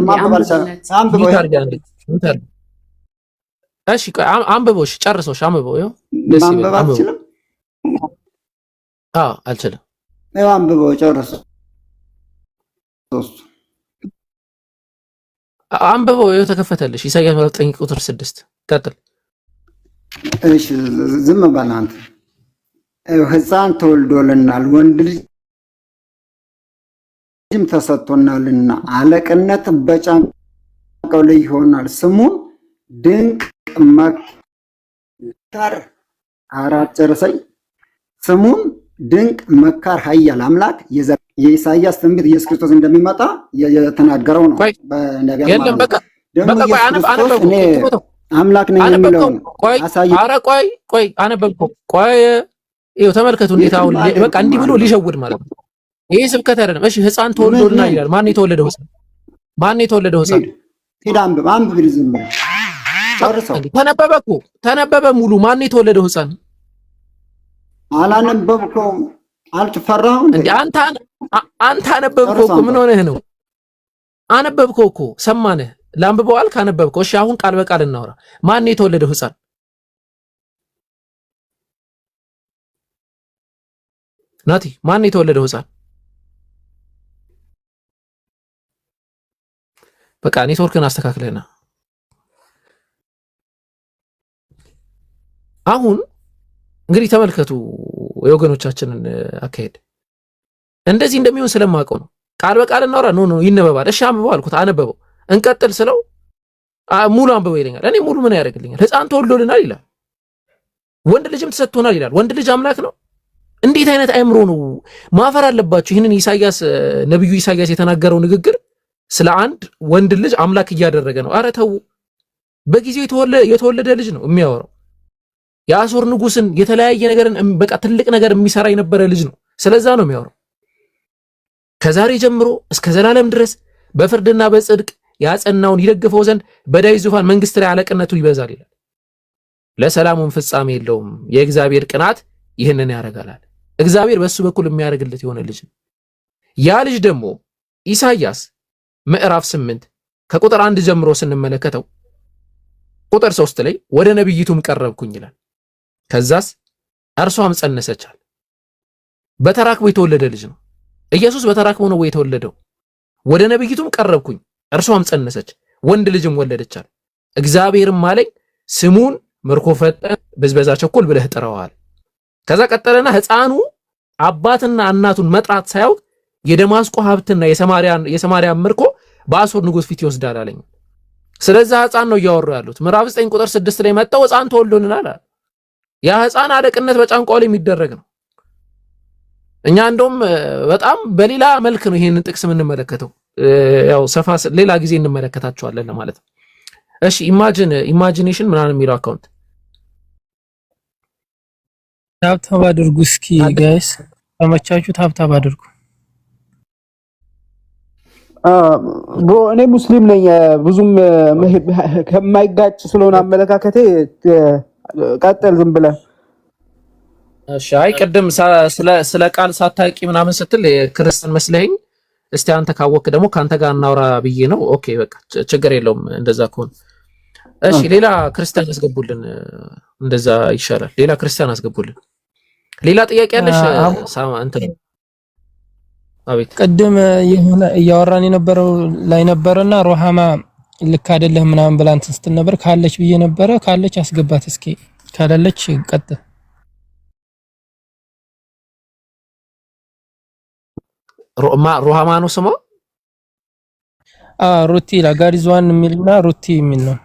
እሺ አንብበው። እሺ ጨርሰው። እሺ አንብበው። ይኸው ደስ ይላል። አንብበው። አልችልም። ይኸው አንብበው ጨርሰው። አንብበው። ይኸው ተከፈተልሽ። ኢሳይያስ 9:6 ቀጥል። እሺ ዝም በል አንተ። ሕፃን ተወልዶልናል ወንድ ልጅም ተሰጥቶናልና አለቅነት በጫንቃው ላይ ይሆናል። ስሙን ድንቅ መካር ጨርሰኝ። ስሙን ድንቅ መካር ኃያል አምላክ የኢሳይያስ ትንቢት ኢየሱስ ክርስቶስ እንደሚመጣ የተናገረው ነው። በነቢያት አምላክ ነኝ የሚለው ነው። ቆይ አነበብኩ። ቆይ ይኸው ተመልከቱ። እንዴት አሁን በቃ እንዲህ ብሎ ሊሸውድ ማለት ነው። ይሄ ስብከት አይደለም። እሺ ሕፃን ተወልዶልናል ይላል። ማን የተወለደው ሕፃን? ማን የተወለደው ሕፃን? ሄድ አንብብ ዝም ብለህ ጨርሰው። ተነበበ እኮ ተነበበ ሙሉ። ማን የተወለደው ሕፃን? አላነበብከውም? አልተፈራህም እንዴ? አንተ አነበብከው እኮ። ምን ሆነህ ነው? አነበብከው እኮ ሰማንህ። ላንብበው አልክ፣ አነበብከው። እሺ አሁን ቃል በቃል እናውራ። ማን የተወለደው ሕፃን? ናቲ ማን የተወለደው ሕፃን? በቃ ኔትወርክን አስተካክለና አሁን እንግዲህ ተመልከቱ የወገኖቻችንን አካሄድ። እንደዚህ እንደሚሆን ስለማውቀው ነው። ቃል በቃል እናውራ። ኖ ይነበባል። እሺ አንብበው አልኩት፣ አነበበው። እንቀጥል ስለው ሙሉ አንብበው ይለኛል። እኔ ሙሉ ምን ያደርግልኛል? ሕፃን ተወልዶልናል ይላል። ወንድ ልጅም ተሰጥቶናል ይላል። ወንድ ልጅ አምላክ ነው። እንዴት አይነት አእምሮ ነው? ማፈር አለባችሁ። ይህንን ኢሳይያስ ነብዩ ኢሳይያስ የተናገረው ንግግር ስለ አንድ ወንድ ልጅ አምላክ እያደረገ ነው። አረ ተው። በጊዜው የተወለደ ልጅ ነው የሚያወራው። የአሦር ንጉስን የተለያየ ነገርን በቃ ትልቅ ነገር የሚሰራ የነበረ ልጅ ነው። ስለዛ ነው የሚያወራው። ከዛሬ ጀምሮ እስከ ዘላለም ድረስ በፍርድና በጽድቅ ያጸናውን ይደግፈው ዘንድ በዳዊት ዙፋን መንግስት ላይ አለቅነቱ ይበዛል ይላል። ለሰላሙም ፍጻሜ የለውም። የእግዚአብሔር ቅናት ይህንን ያደርጋል። እግዚአብሔር በሱ በኩል የሚያደርግለት የሆነ ልጅ ነው። ያ ልጅ ደግሞ ኢሳይያስ ምዕራፍ 8 ከቁጥር 1 ጀምሮ ስንመለከተው ቁጥር 3 ላይ ወደ ነብይቱም ቀረብኩኝ ይላል። ከዛስ እርሷም ጸነሰቻል። በተራክቦ የተወለደ ልጅ ነው። ኢየሱስ በተራክቦ ነው የተወለደው። ወደ ነብይቱም ቀረብኩኝ እርሷም ጸነሰች ወንድ ልጅም ወለደቻል። እግዚአብሔርም አለኝ ስሙን ምርኮ ፈጠን በዝበዛ ቸኮል ብለህ ጥራዋል። ከዛ ቀጠለና ሕፃኑ አባትና እናቱን መጥራት ሳያውቅ የደማስቆ ሀብትና የሰማርያ ምርኮ በአሦር ንጉስ ፊት ይወስዳል አለኝ። ስለዚህ ሕፃን ነው እያወሩ ያሉት። ምዕራፍ 9 ቁጥር 6 ላይ መጣው ሕፃን ተወልዶልናል አለ። ያ ሕፃን አለቅነት በጫንቋው ላይ የሚደረግ ነው። እኛ እንደውም በጣም በሌላ መልክ ነው ይሄንን ጥቅስ የምንመለከተው። ያው ሰፋ ሌላ ጊዜ እንመለከታቸዋለን ለማለት ነው። እሺ ኢማጂኔሽን ምናምን የሚለው አካውንት ታብታብ አድርጉ እስኪ ጋይስ፣ ተመቻችሁ? ታብታብ አድርጉ። ብሮ እኔ ሙስሊም ነኝ። ብዙም ከማይጋጭ ስለሆነ አመለካከቴ ቀጥል ዝም ብለህ። እሺ አይ ቅድም ስለ ቃል ሳታቂ ምናምን ስትል ክርስቲያን መስለኝ። እስቲ አንተ ካወክ ደግሞ ካንተ ጋር እናውራ ብዬ ነው። ኦኬ በቃ ችግር የለውም እንደዛ ከሆነ። እሺ ሌላ ክርስቲያን አስገቡልን፣ እንደዛ ይሻላል። ሌላ ክርስቲያን አስገቡልን። ሌላ ጥያቄ ያለሽ አንተ? አቤት። ቅድም የሆነ እያወራን የነበረው ላይ ነበርና ሩሃማ ልክ አይደለም ምናምን ብላ እንትን ስትል ነበር። ካለች ብዬ ነበረ። ካለች አስገባት እስኪ፣ ካላለች ቀጥል። ሩሃማ ነው ስሟ? ሩቲ ይላል። ጋዲዝዋን የሚልና ሩቲ የሚል ነው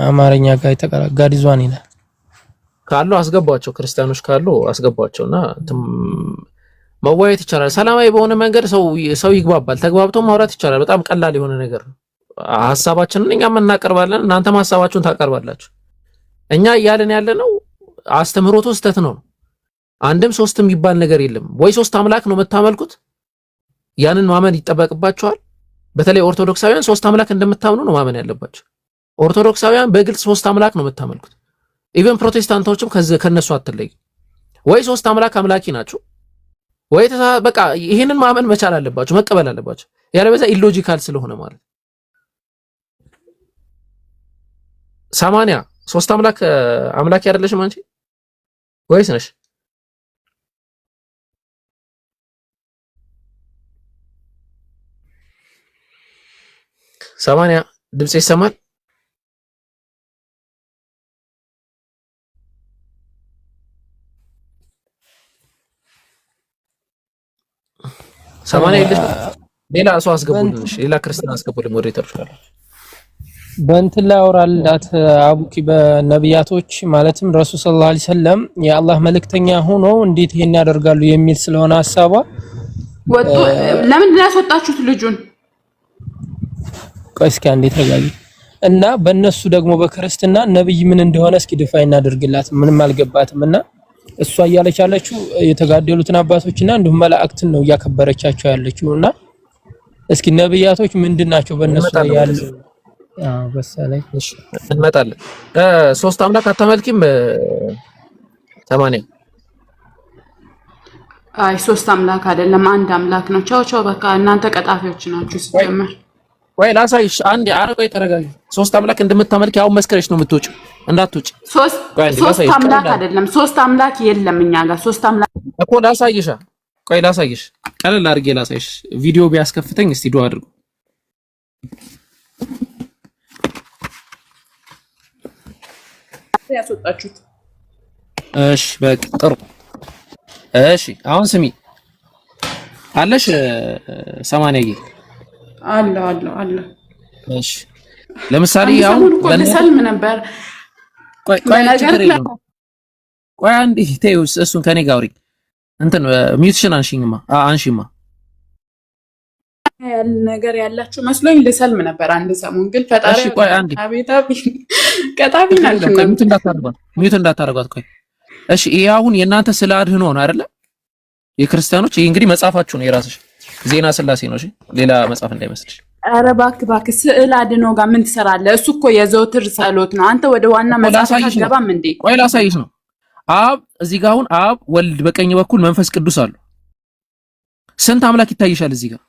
አማርኛ ጋር የተቀራ ጋዲዝዋን ይላል። ካሉ አስገባቸው፣ ክርስቲያኖች ካሉ አስገባቸውና መወያየት ይቻላል። ሰላማዊ በሆነ መንገድ ሰው ይግባባል። ተግባብቶ ማውራት ይቻላል። በጣም ቀላል የሆነ ነገር ነው። ሐሳባችንን እኛም እናቀርባለን፣ እናንተም ሐሳባችሁን ታቀርባላችሁ። እኛ እያልን ያለነው አስተምህሮቱ ስህተት ነው። አንድም ሶስትም የሚባል ነገር የለም። ወይ ሶስት አምላክ ነው የምታመልኩት፣ ያንን ማመን ይጠበቅባቸዋል። በተለይ ኦርቶዶክሳውያን ሶስት አምላክ እንደምታምኑ ነው ማመን ያለባቸው። ኦርቶዶክሳውያን በግልጽ ሶስት አምላክ ነው የምታመልኩት። ኢቨን ፕሮቴስታንቶችም ከነሱ አትለይ። ወይ ሶስት አምላኪ ናቸው፣ ወይ በቃ ይሄንን ማመን መቻል አለባቸው፣ መቀበል አለባቸው። ያለበዛ ኢሎጂካል ስለሆነ ማለት 80 ሶስት አምላክ አይደለሽም አንቺ ወይስ ነሽ? ሰማንያ ድምጽ ይሰማል? ሰማንያ የለሽ? ሌላ ሰው አስገቡልን። ሌላ ክርስቲያን አስገቡልን። ሞዴሬተሮች ካሉ በእንትን ላይ አወራላት አቡኪ በነቢያቶች ማለትም ረሱል ሰለላሁ ዐለይሂ ወሰለም የአላህ መልእክተኛ ሆኖ እንዴት ይሄን ያደርጋሉ የሚል ስለሆነ ሐሳቧ ወጡ። ለምንድን ያስወጣችሁት ልጁን? ቆይ እስኪ አንዴ ተጋቢ እና በእነሱ ደግሞ በክርስትና ነብይ ምን እንደሆነ እስኪ ዲፋይን እናደርግላት። ምንም አልገባትምና እሷ እያለች ያለችው የተጋደሉትን አባቶችና እንዲሁም መላእክትን ነው እያከበረቻቸው ያለችውና እስኪ ነብያቶች ምንድናቸው በእነሱ ላይ ያለው? በሰላይ እንመጣለን። ሶስት አምላክ አታመልኪም? 80 አይ ሶስት አምላክ አይደለም አንድ አምላክ ነው። ቻው በቃ እናንተ ቀጣፊዎች ናችሁ ሲጀመር። ወይ ላሳይሽ አንዴ። ኧረ ቆይ ተረጋጊ። ሶስት አምላክ እንደምታመልኪ አሁን መስከረሽ ነው የምትወጪው። እንዳትወጪ። ሶስት አምላክ አይደለም፣ ሶስት አምላክ የለም እኛ ጋር ሶስት አምላክ እኮ ላሳይሽ። ቆይ ላሳይሽ፣ ቀለል አድርጌ ላሳይሽ። ቪዲዮ ቢያስከፍተኝ እስቲ ዱአ አድርጉ። ያስወጣችሁት። እሺ በቃ ጥሩ። እሺ አሁን ስሚ አለሽ 80 አለ። እሺ ለምሳሌ አሁን ለሰልም ነበር። ቆይ አንዴ ተይው፣ እሱን ከኔ ጋር አውሪ። እንትን ሚውትሽን አንሺማ ያለ ነገር ያላችሁ መስሎኝ ልሰልም ነበር አንድ ሰሞን። ግን ፈጣሪ እሺ ቆይ አንዴ ቀጣቢ ናችሁ። ሚውት እንዳታረጓት። ቆይ እሺ ይሄ አሁን የእናንተ ስለ አድህኖ ነው አይደለ? የክርስቲያኖች ይሄ እንግዲህ መጽሐፋችሁ ነው የራስሽ ዜና ስላሴ ነው። እሺ ሌላ መጽሐፍ እንዳይመስልሽ። ኧረ እባክህ ስዕል አድኖ ጋር ምን ትሰራለህ? እሱ እኮ የዘውትር ጸሎት ነው። አንተ ወደ ዋና መጽሐፍ አትገባም እንዴ? ቆይ ላሳይሽ ነው። አብ እዚህ ጋር አሁን አብ ወልድ በቀኝ በኩል መንፈስ ቅዱስ አሉ። ስንት አምላክ ይታይሻል እዚህ ጋር?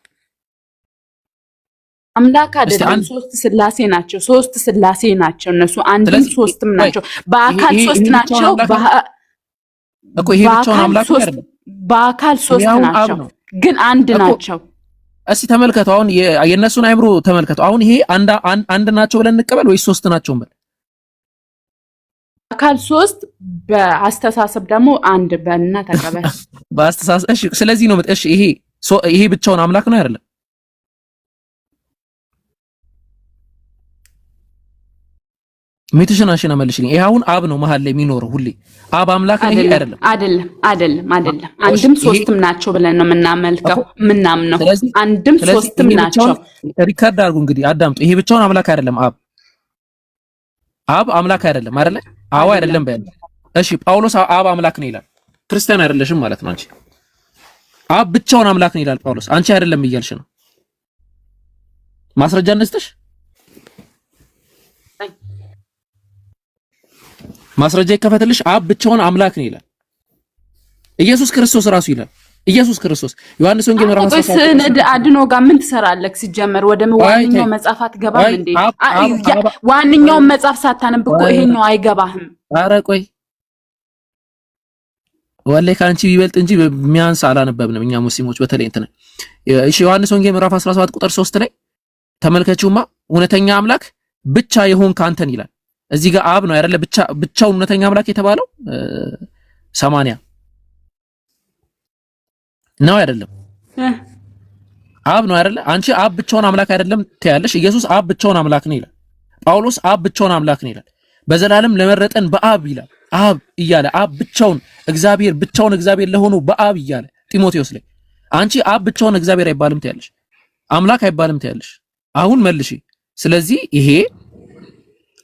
አምላክ አይደለም፣ ሶስት ስላሴ ናቸው። ሶስት ስላሴ ናቸው እነሱ፣ አንድም ሶስትም ናቸው። በአካል ሶስት ናቸው። እኮ ይሄ ብቻውን አምላክ አይደለም። በአካል ሶስት ናቸው ግን አንድ ናቸው። እስቲ ተመልከቱ አሁን የነሱን አይምሮ ተመልከቱ። አሁን ይሄ አንድ ናቸው ብለን እንቀበል ወይስ ሶስት ናቸው እንበል? አካል ሶስት በአስተሳሰብ ደግሞ አንድ በእና ተቀበል። በአስተሳሰብ እሺ። ስለዚህ ነው እሺ ይሄ ብቻውን አምላክ ነው አይደለም? ሚትሽን አሽና መልሽልኝ። ይሄ አሁን አብ ነው መሃል ላይ የሚኖረው ሁሌ አብ አምላክ ነው? ይሄ አይደለም። አንድም ሶስትም ናቸው ብለን ነው የምናመልከው ምናምነው። አንድም ሶስትም ናቸው። ሪካርድ አድርጉ እንግዲህ አዳምጡ። ይሄ ብቻውን አምላክ አይደለም። አብ አምላክ አይደለም አይደለ? አዎ አይደለም በል። እሺ ጳውሎስ አብ አምላክ ነው ይላል። ክርስቲያን አይደለሽም ማለት ነው አንቺ። አብ ብቻውን አምላክ ነው ይላል ጳውሎስ። አንቺ አይደለም እያልሽ ነው። ማስረጃ እንስጥሽ? ማስረጃ ይከፈትልሽ። አብ ብቻውን አምላክ ነው ይላል። ኢየሱስ ክርስቶስ ራሱ ይላል። ኢየሱስ ክርስቶስ ዮሐንስ ወንጌል ምዕራፍ 13 ስንድ አድኖ ጋር ምን ትሰራለህ? ሲጀመር ወደ ዋንኛው መጽሐፍ አትገባም እንዴ? ዋንኛው መጽሐፍ ሳታነብ እኮ ይሄኛው አይገባህም። ኧረ ቆይ ወላሂ ካንቺ ቢበልጥ እንጂ የሚያንስ አላነበብንም እኛ ሙስሊሞች በተለይ እንትን። እሺ ዮሐንስ ወንጌል ምዕራፍ 17 ቁጥር 3 ላይ ተመልከቹማ። እውነተኛ አምላክ ብቻ የሆንክ አንተን ይላል። እዚህ ጋር አብ ነው አይደለ? ብቻውን እውነተኛ አምላክ የተባለው 80 ነው አይደለም? አብ ነው አይደለ? አንቺ አብ ብቻውን አምላክ አይደለም ትያለሽ። ኢየሱስ አብ ብቻውን አምላክ ነው ይላል። ጳውሎስ አብ ብቻውን አምላክ ነው ይላል። በዘላለም ለመረጠን በአብ ይላል። አብ እያለ አብ ብቻውን እግዚአብሔር ብቻውን እግዚአብሔር ለሆነው በአብ እያለ ጢሞቴዎስ ላይ አንቺ አብ ብቻውን እግዚአብሔር አይባልም ትያለሽ፣ አምላክ አይባልም ትያለሽ። አሁን መልሺ። ስለዚህ ይሄ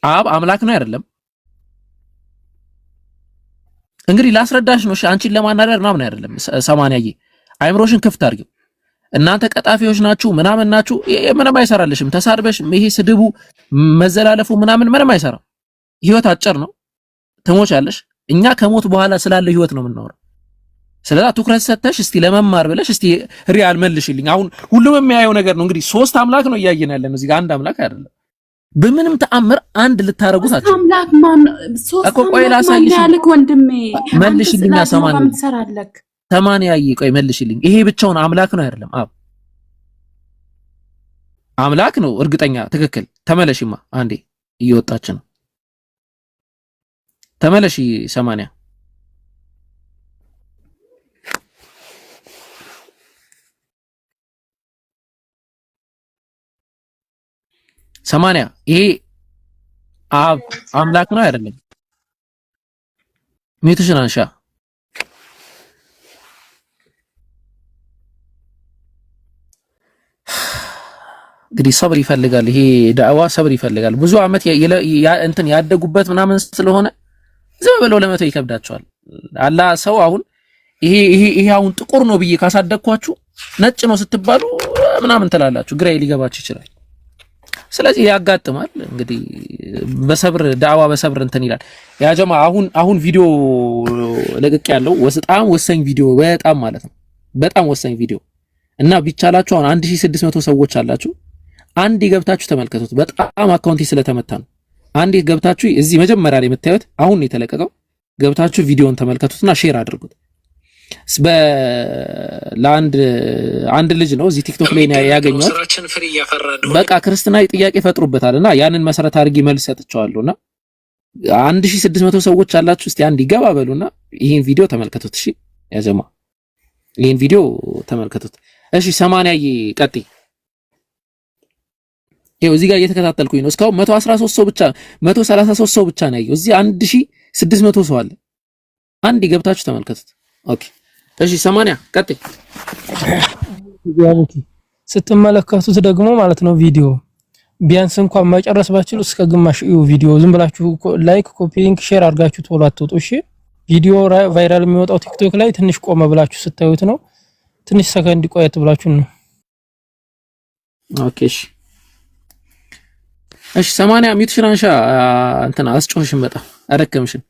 አብ አምላክ ነው አይደለም? እንግዲህ ላስረዳሽ ነው። እሺ አንቺን ለማናደር ምናምን አይደለም። 80ዬ አይምሮሽን ክፍት አድርጊው። እናንተ ቀጣፊዎች ናችሁ ምናምን ናችሁ። ምንም አይሰራልሽም። ተሳድበሽ ይሄ ስድቡ መዘላለፉ ምንም አይሰራም። ህይወት አጭር ነው። ትሞቻለሽ። እኛ ከሞት በኋላ ስላለ ህይወት ነው የምናወራው። ስለዚህ ትኩረት ሰጥተሽ እስቲ ለመማር ብለሽ እስቲ ሪያል መልሽልኝ። አሁን ሁሉም የሚያየው ነገር ነው እንግዲህ ሶስት አምላክ ነው እያየን ያለን እዚህ ጋር አንድ አምላክ አይደለም። በምንም ተአምር አንድ ልታረጉት አትችሉ። አምላክ ማን ሶስት አምላክ ቆይ ላሳይሽ ያልክ ወንድሜ መልሽልኝ። 80 ቆይ መልሽልኝ። ይሄ ብቻውን አምላክ ነው አይደለም? አምላክ ነው እርግጠኛ ትክክል። ተመለሽማ አንዴ እየወጣች ነው። ተመለሽ 80 ይሄ አምላክ ነው አይደለም? ሚትሽን አንሻ። እንግዲህ ሰብር ይፈልጋል። ይሄ ዳዕዋ ሰብር ይፈልጋል። ብዙ አመት እንትን ያደጉበት ምናምን ስለሆነ ዝም ብለው ለመተው ይከብዳቸዋል። አላህ ሰው አሁን ይሄ አሁን ጥቁር ነው ብዬ ካሳደግኳችሁ ነጭ ነው ስትባሉ ምናምን ትላላችሁ። ግራ ሊገባችሁ ይችላል። ስለዚህ ያጋጥማል። እንግዲህ በሰብር ዳዕዋ በሰብር እንትን ይላል። ያ ጀማ አሁን ቪዲዮ ለቅቅ ያለው በጣም ወሳኝ ቪዲዮ በጣም ማለት ነው በጣም ወሳኝ ቪዲዮ እና ቢቻላችሁ አሁን 1600 ሰዎች አላችሁ። አንዴ ገብታችሁ ተመልከቱት። በጣም አካውንቴ ስለተመታ ነው። አንዴ ገብታችሁ እዚህ መጀመሪያ ላይ የምታዩት አሁን ነው የተለቀቀው። ገብታችሁ ቪዲዮን ተመልከቱትና ሼር አድርጉት። አንድ ልጅ ነው እዚህ ቲክቶክ ላይ ያገኘው። በቃ ክርስትና ጥያቄ ፈጥሩበታልና ያንን መሰረት አድርጌ መልስ ሰጥቻለሁና 1600 ሰዎች አላችሁ። እስቲ አንድ ይገባ በሉና ይሄን ቪዲዮ ተመልከቱት። እሺ ያጀማ ይሄን ቪዲዮ ተመልከቱት። እሺ 80 ቀጥይ። ይሄው እዚህ ጋር እየተከታተልኩኝ ነው። እስካሁን 113 ሰው ብቻ 133 ሰው ብቻ ነው ያየው። እዚህ 1600 ሰው አለ። አንድ ገብታችሁ ተመልከቱት። ኦኬ እሺ 80 ቀጥይ። ስትመለከቱት ደግሞ ማለት ነው ቪዲዮ ቢያንስ እንኳን መጨረስ ባችሉ እስከ ግማሽ እዩ። ቪዲዮ ዝም ብላችሁ ላይክ፣ ኮፒ ሊንክ፣ ሼር አድርጋችሁ ቶሎ አትውጡ። እሺ ቪዲዮ ቫይራል የሚወጣው ቲክቶክ ላይ ትንሽ ቆመ ብላችሁ ስታዩት ነው። ትንሽ ሰከንድ ቆየት ብላችሁ ነው። ኦኬ እሺ 80 ሚትሽን አንሻ። እንትና አስጮህሽን በጣም አደከምሽን።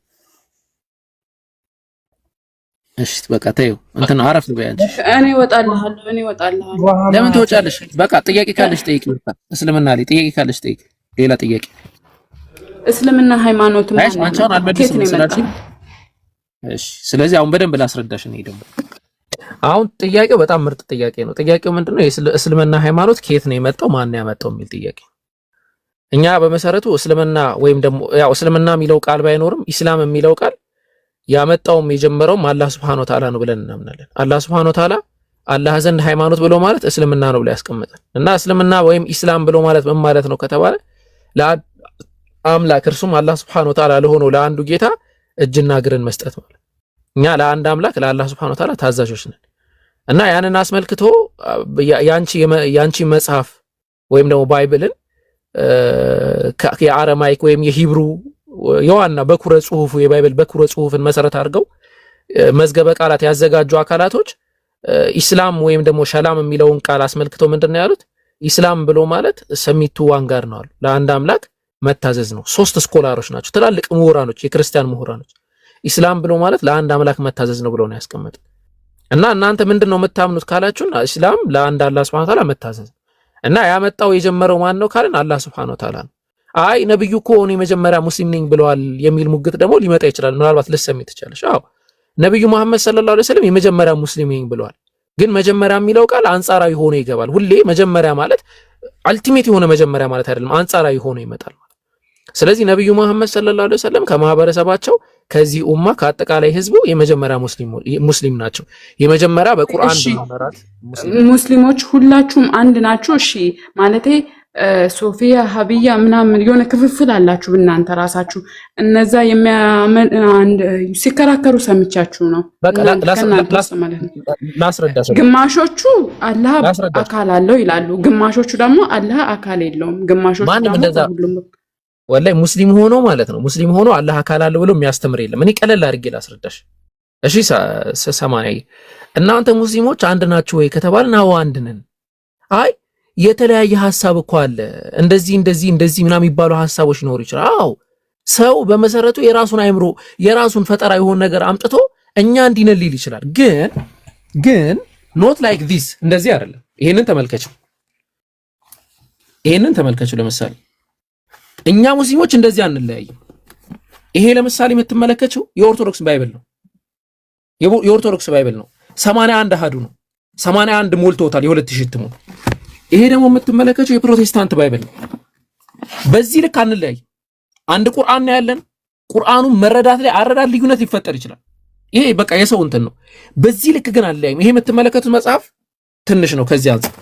እሺ በቃ ተይው እንትን አረፍ በይ አንቺ። እኔ እወጣለሁ። ለምን ትወጫለሽ? በቃ ጥያቄ ካለሽ ጠይቂ። እስልምና ላይ ጥያቄ ካለሽ ጠይቂ። ሌላ ጥያቄ እስልምና ሃይማኖት ማለት ነው። አንቺ አልመልስም ስላልሽ እሺ። ስለዚህ አሁን በደንብ ላስረዳሽ ነው። ደግሞ አሁን ጥያቄው በጣም ምርጥ ጥያቄ ነው። ጥያቄው ምንድነው? እስልምና ሃይማኖት ከየት ነው የመጣው? ማን ነው ያመጣው የሚል ጥያቄ። እኛ በመሰረቱ እስልምና ወይም ደግሞ ያው እስልምና የሚለው ቃል ባይኖርም ኢስላም የሚለው ቃል ያመጣውም የጀመረውም አላህ Subhanahu Wa Ta'ala ነው ብለን እናምናለን። አላህ Subhanahu Wa Ta'ala አላህ ዘንድ ሃይማኖት ብሎ ማለት እስልምና ነው ብሎ ያስቀምጣል። እና እስልምና ወይም ኢስላም ብሎ ማለት ምን ማለት ነው ከተባለ ለአምላክ እርሱም አላህ Subhanahu Wa Ta'ala ለሆነው ለአንዱ ጌታ እጅና እግርን መስጠት ማለት። እኛ ለአንድ አምላክ ለአላህ Subhanahu Wa Ta'ala ታዛዦች ነን። እና ያንን አስመልክቶ ያንቺ መጽሐፍ ወይም ደግሞ ባይብልን የአረማይክ ወይም የሂብሩ የዋና በኩረ ጽሁፉ የባይብል በኩረ ጽሁፍን መሰረት አድርገው መዝገበ ቃላት ያዘጋጁ አካላቶች ኢስላም ወይም ደግሞ ሰላም የሚለውን ቃል አስመልክተው ምንድነው ያሉት? ኢስላም ብሎ ማለት ሰሚቱ ዋንጋር ነው አሉ። ለአንድ አምላክ መታዘዝ ነው። 3 ስኮላሮች ናቸው፣ ትላልቅ ምሁራኖች፣ የክርስቲያን ምሁራኖች። ኢስላም ብሎ ማለት ለአንድ አምላክ መታዘዝ ነው ብለው ነው ያስቀመጡት። እና እናንተ ምንድነው የምታምኑት ካላችሁን ኢስላም ለአንድ አላህ Subhanahu Wa Ta'ala መታዘዝ እና ያመጣው የጀመረው ማን ነው ካልን አላህ Subhanahu Wa Ta'ala ነው። አይ ነብዩ እኮ እኔ መጀመሪያ ሙስሊም ነኝ ብለዋል የሚል ሙግት ደግሞ ሊመጣ ይችላል። ምናልባት ልትሰሚ ትችላለሽ። አዎ ነብዩ መሐመድ ሰለላሁ ዐለይሂ ወሰለም የመጀመሪያ ሙስሊም ነኝ ብለዋል። ግን መጀመሪያ የሚለው ቃል አንጻራዊ ሆኖ ይገባል። ሁሌ መጀመሪያ ማለት አልቲሜት የሆነ መጀመሪያ ማለት አይደለም፣ አንጻራዊ ሆኖ ይመጣል ማለት። ስለዚህ ነብዩ መሐመድ ሰለላሁ ዐለይሂ ወሰለም ከማህበረሰባቸው ከዚህ ኡማ ከአጠቃላይ ህዝቡ የመጀመሪያ ሙስሊም ናቸው። የመጀመሪያ በቁርአን በመራት ሙስሊሞች ሁላችሁም አንድ ናችሁ? እሺ ማለቴ ሶፊያ ሀቢያ ምናምን የሆነ ክፍፍል አላችሁ እናንተ ራሳችሁ። እነዛ ሲከራከሩ ሰምቻችሁ ነው። ግማሾቹ አላህ አካል አለው ይላሉ፣ ግማሾቹ ደግሞ አላህ አካል የለውም። ግማሾቹ ደግሞ ወላሂ ሙስሊም ሆኖ ማለት ነው ሙስሊም ሆኖ አላህ አካል አለው ብሎ የሚያስተምር የለም። እኔ ቀለል አድርጌ ላስረዳሽ። እሺ ሰማይ እናንተ ሙስሊሞች አንድ ናችሁ ወይ ከተባልን አዎ አንድ ነን። አይ የተለያየ ሐሳብ እኮ አለ እንደዚህ ምናምን የሚባሉ ሐሳቦች ይኖሩ ይችላል። አዎ ሰው በመሰረቱ የራሱን አይምሮ የራሱን ፈጠራ የሆነ ነገር አምጥቶ እኛ እንዲነል ሊል ይችላል። ግን ኖት ላይክ ዲስ እንደዚህ አይደለም። ይሄንን ተመልከቹ። ለምሳሌ እኛ ሙስሊሞች እንደዚህ አንለያይም። ይሄ ለምሳሌ የምትመለከችው የኦርቶዶክስ ባይብል ነው። የኦርቶዶክስ ባይብል ነው። 81 አሃዱ ነው። 81 ሞልቶታል፣ የ2000 እትሙ። ይሄ ደግሞ የምትመለከችው የፕሮቴስታንት ባይብል ነው። በዚህ ልክ አንለያይ። አንድ ቁርአን ነው ያለን። ቁርአኑ መረዳት ላይ አረዳድ ልዩነት ሊፈጠር ይችላል። ይሄ በቃ የሰው እንትን ነው። በዚህ ልክ ግን አንለያይም። ይሄ የምትመለከቱት መጽሐፍ ትንሽ ነው ከዚህ አንፃር።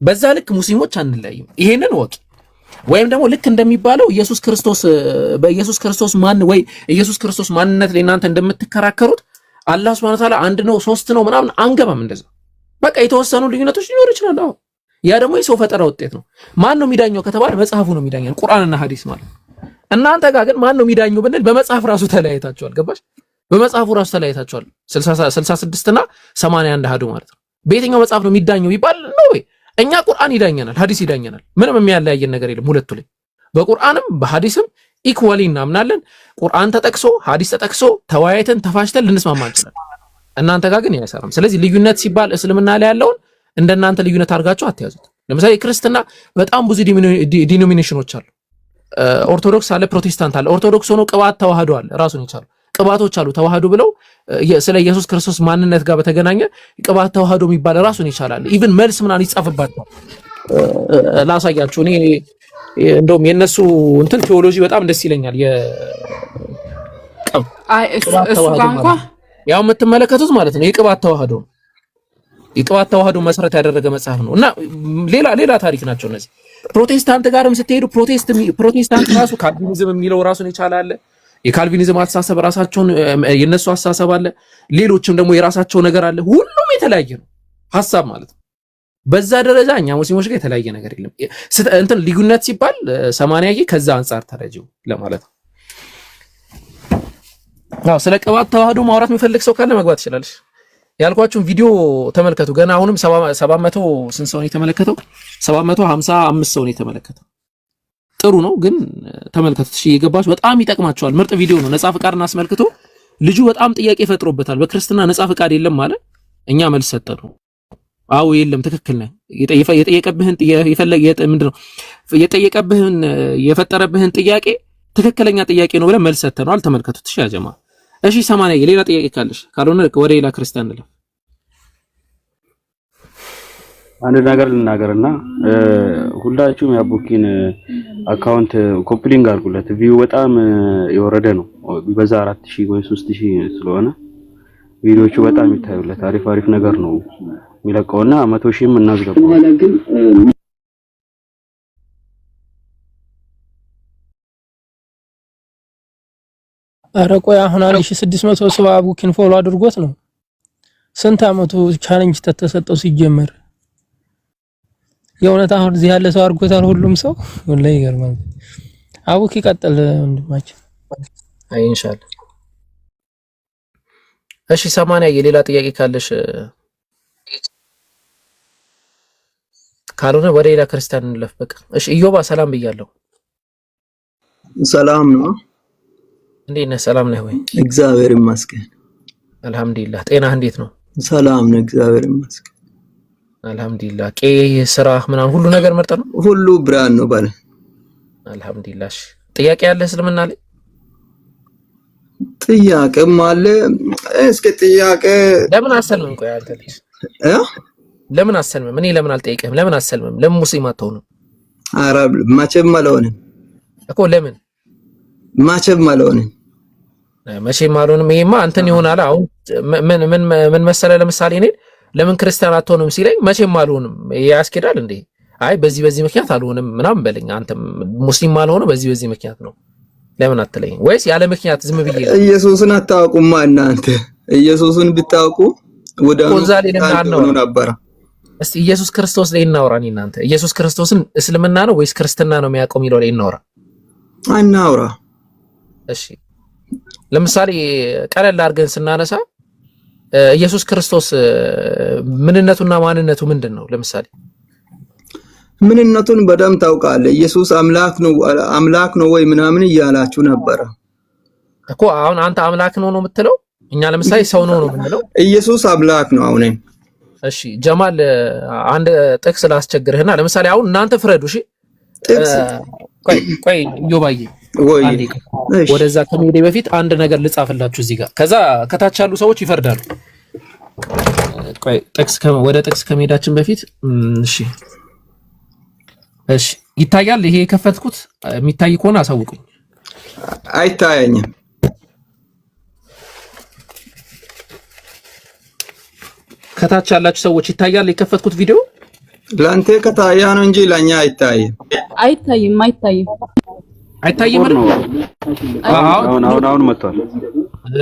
በዛ ልክ ሙስሊሞች አንለያይም። ይሄንን ወቂ ወይም ደግሞ ልክ እንደሚባለው በኢየሱስ ክርስቶስ ማንነት ላይ እናንተ እንደምትከራከሩት አላህ Subhanahu Wa Ta'ala አንድ ነው 3 ነው ምናምን አንገባም። እንደዛ በቃ የተወሰኑ ልዩነቶች ሊኖር ይችላል። አዎ ያ ደግሞ የሰው ፈጠራ ውጤት ነው። ማን ነው የሚዳኘው ከተባለ መጽሐፉ ነው የሚዳኘው፣ ቁርአንና ሐዲስ ማለት። እናንተ ጋር ግን ማን ነው የሚዳኘው ብንል በመጽሐፍ ራሱ ተለያይታችኋል። ገባሽ? በመጽሐፉ ራሱ ተለያይታችኋል። 66 እና 81 አሃዱ ማለት ነው። በየትኛው መጽሐፍ ነው የሚዳኘው ይባል ነው ወይ? እኛ ቁርአን ይዳኘናል፣ ሐዲስ ይዳኘናል። ምንም የሚያለያየን ነገር የለም ሁለቱ ላይ። በቁርአንም በሐዲስም ኢኳሊ እናምናለን። ቁርአን ተጠቅሶ ሐዲስ ተጠቅሶ ተወያይተን ተፋሽተን ልንስማማ እንችላለን። እናንተ ጋር ግን አይሰራም። ስለዚህ ልዩነት ሲባል እስልምና ላይ ያለውን እንደናንተ ልዩነት አድርጋችሁ አትያዙት። ለምሳሌ ክርስትና በጣም ብዙ ዲኖሚኔሽኖች አሉ። ኦርቶዶክስ አለ፣ ፕሮቴስታንት አለ። ኦርቶዶክስ ሆኖ ቅባት ተዋህዶ አለ፣ ራሱን ይቻሉ ቅባቶች አሉ። ተዋህዶ ብለው ስለ ኢየሱስ ክርስቶስ ማንነት ጋር በተገናኘ ቅባት ተዋህዶ የሚባል ራሱን ይቻላል። ኢቭን መልስ ምናምን ይጻፍባቸዋል። ላሳያችሁ። እኔ እንደውም የነሱ እንትን ቴዎሎጂ በጣም ደስ ይለኛል። እሱ ቋንቋ ያው የምትመለከቱት ማለት ነው የቅባት ተዋህዶ መሰረት ያደረገ መጽሐፍ ነው። እና ሌላ ታሪክ ናቸው እነዚህ። ፕሮቴስታንት ጋርም ስትሄዱ ፕሮቴስታንት ራሱ ካልቪኒዝም የሚለው ራሱን ይቻላል። የካልቪኒዝም አስተሳሰብ ራሳቸውን የነሱ አስተሳሰብ አለ። ሌሎችም ደግሞ የራሳቸው ነገር አለ። ሁሉም የተለያየ ነው ሐሳብ ማለት ነው። በዛ ደረጃ እኛ ሙስሊሞች ጋር የተለያየ ነገር የለም። እንትን ልዩነት ሲባል 80 ከዛ አንፃር ተረጂው ለማለት ነው። አዎ ስለ ቅባት ተዋህዶ ማውራት የሚፈልግ ሰው ካለ መግባት ይችላል። ያልኳችሁን ቪዲዮ ተመልከቱ። ገና አሁንም 700 ስንት ሰው ነው የተመለከተው? 755 ሰው ነው የተመለከተው። ጥሩ ነው ግን ተመልከቱት። እሺ የገባችሁ በጣም ይጠቅማችኋል። ምርጥ ቪዲዮ ነው። ነፃ ፍቃድን አስመልክቶ ልጁ በጣም ጥያቄ ፈጥሮበታል። በክርስትና ነፃ ፍቃድ የለም ማለት እኛ መልስ ሰጠነው። አዎ የለም፣ ትክክል ነህ። የጠየቀብህን የፈጠረብህን ጥያቄ ትክክለኛ ጥያቄ ነው ብለን መልስ ሰጠነዋል። ተመልከቱት። እሺ ያጀማ እሺ 80 ሌላ ጥያቄ ካለሽ ካልሆነ ወደ ሌላ ክርስቲያን እንለፍ። አንድ ነገር ልናገርና ሁላችሁም የአቡኪን አካውንት ኮፕሊንግ አድርጉለት። ቪው በጣም የወረደ ነው። በዛ 4000 ወይ 3000 ስለሆነ ቪዲዮቹ በጣም ይታዩለት። አሪፍ ነገር ነው የሚለቀውና 100,000ም እናስገባው። ኧረ ቆይ አሁን 1600 ሰው አቡኪን ፎሎ አድርጎት ነው። ስንት አመቱ ቻሌንጅ ተተሰጠው ሲጀመር? የእውነት አሁን እዚህ ያለ ሰው አድርጎታል ሁሉም ሰው። ወላሂ ይገርማል። አቡኪ ቀጥል ወንድማችን። አይ ኢንሻአላህ። እሺ 80 የሌላ ጥያቄ ካለሽ ካልሆነ ወደ ሌላ ክርስቲያን እንለፍ በቃ። እሺ ኢዮባ ሰላም ብያለሁ። ሰላም ነው። እንዴት ነህ? ሰላም ነህ ወይ? እግዚአብሔር ይመስገን። አልহামዱሊላህ። ጤናህ እንዴት ነው? ሰላም ነው፣ እግዚአብሔር ይመስገን። አልহামዱሊላህ። ስራ ምናምን ሁሉ ነገር መርጠ ነው? ሁሉ ብርሃን ነው ባለ። አልহামዱሊላህ። ጥያቄ ያለ እስልምና ላይ? ጥያቄም አለ። እስኪ ጥያቄ ለምን አሰልምም? ቆይ አንተ ልጅ ለምን አሰልምም? እኔ ለምን አልጠይቅህም? ለምን አሰልምም? ለምን ሙስሊም አትሆንም? አረብ መቼም አልሆንም እኮ። ለምን መቼም አልሆንም? መቼም አልሆንም። ይሄማ አንተን ይሆናል። አሁን ምን መሰለ፣ ለምሳሌ እኔ ለምን ክርስቲያን አትሆንም ሲለኝ መቼም አልሆንም ያስኬዳል እንዴ? አይ በዚህ ምክንያት አልሆንም ምናምን በለኝ። አንተ ሙስሊም አልሆነ በዚህ ምክንያት ነው ለምን አትለኝ? ወይስ ያለ ምክንያት ዝም ብዬ ነው? ኢየሱስን አታውቁማ እናንተ። ኢየሱስን ብታውቁ ወዳኑ ነበር። እስቲ ኢየሱስ ክርስቶስ ላይ እናውራ። እናንተ ኢየሱስ ክርስቶስን እስልምና ነው ወይስ ክርስትና ነው የሚያውቀው የሚለው ላይ እናውራ። አናውራ። እሺ ለምሳሌ ቀለል አድርገን ስናነሳ ኢየሱስ ክርስቶስ ምንነቱና ማንነቱ ምንድነው? ለምሳሌ ምንነቱን በደም ታውቃለህ። ኢየሱስ አምላክ ነው ወይ ምናምን እያላችሁ ነበር እኮ። አሁን አንተ አምላክ ነው የምትለው፣ እኛ ለምሳሌ ሰው ነው የምንለው። ኢየሱስ አምላክ ነው። አሁን እሺ ጀማል አንድ ጥቅስ ላስቸግርህና ለምሳሌ አሁን እናንተ ፍረዱ። እሺ ጥቅስ ቆይ ዮባዬ ወደዛ ከመሄዴ በፊት አንድ ነገር ልጻፍላችሁ እዚህ ጋር፣ ከዛ ከታች ያሉ ሰዎች ይፈርዳሉ። ቆይ ወደ ጥቅስ ከመሄዳችን በፊት እሺ ይታያል? ይሄ የከፈትኩት የሚታይ ከሆነ አሳውቁኝ። አይታየኝም። ከታች ያላችሁ ሰዎች ይታያል የከፈትኩት ቪዲዮ? ላንተ ከታያ ነው እንጂ ለኛ አይታይም። አይታይም። አይታይም ነው። አሁን መጥቷል።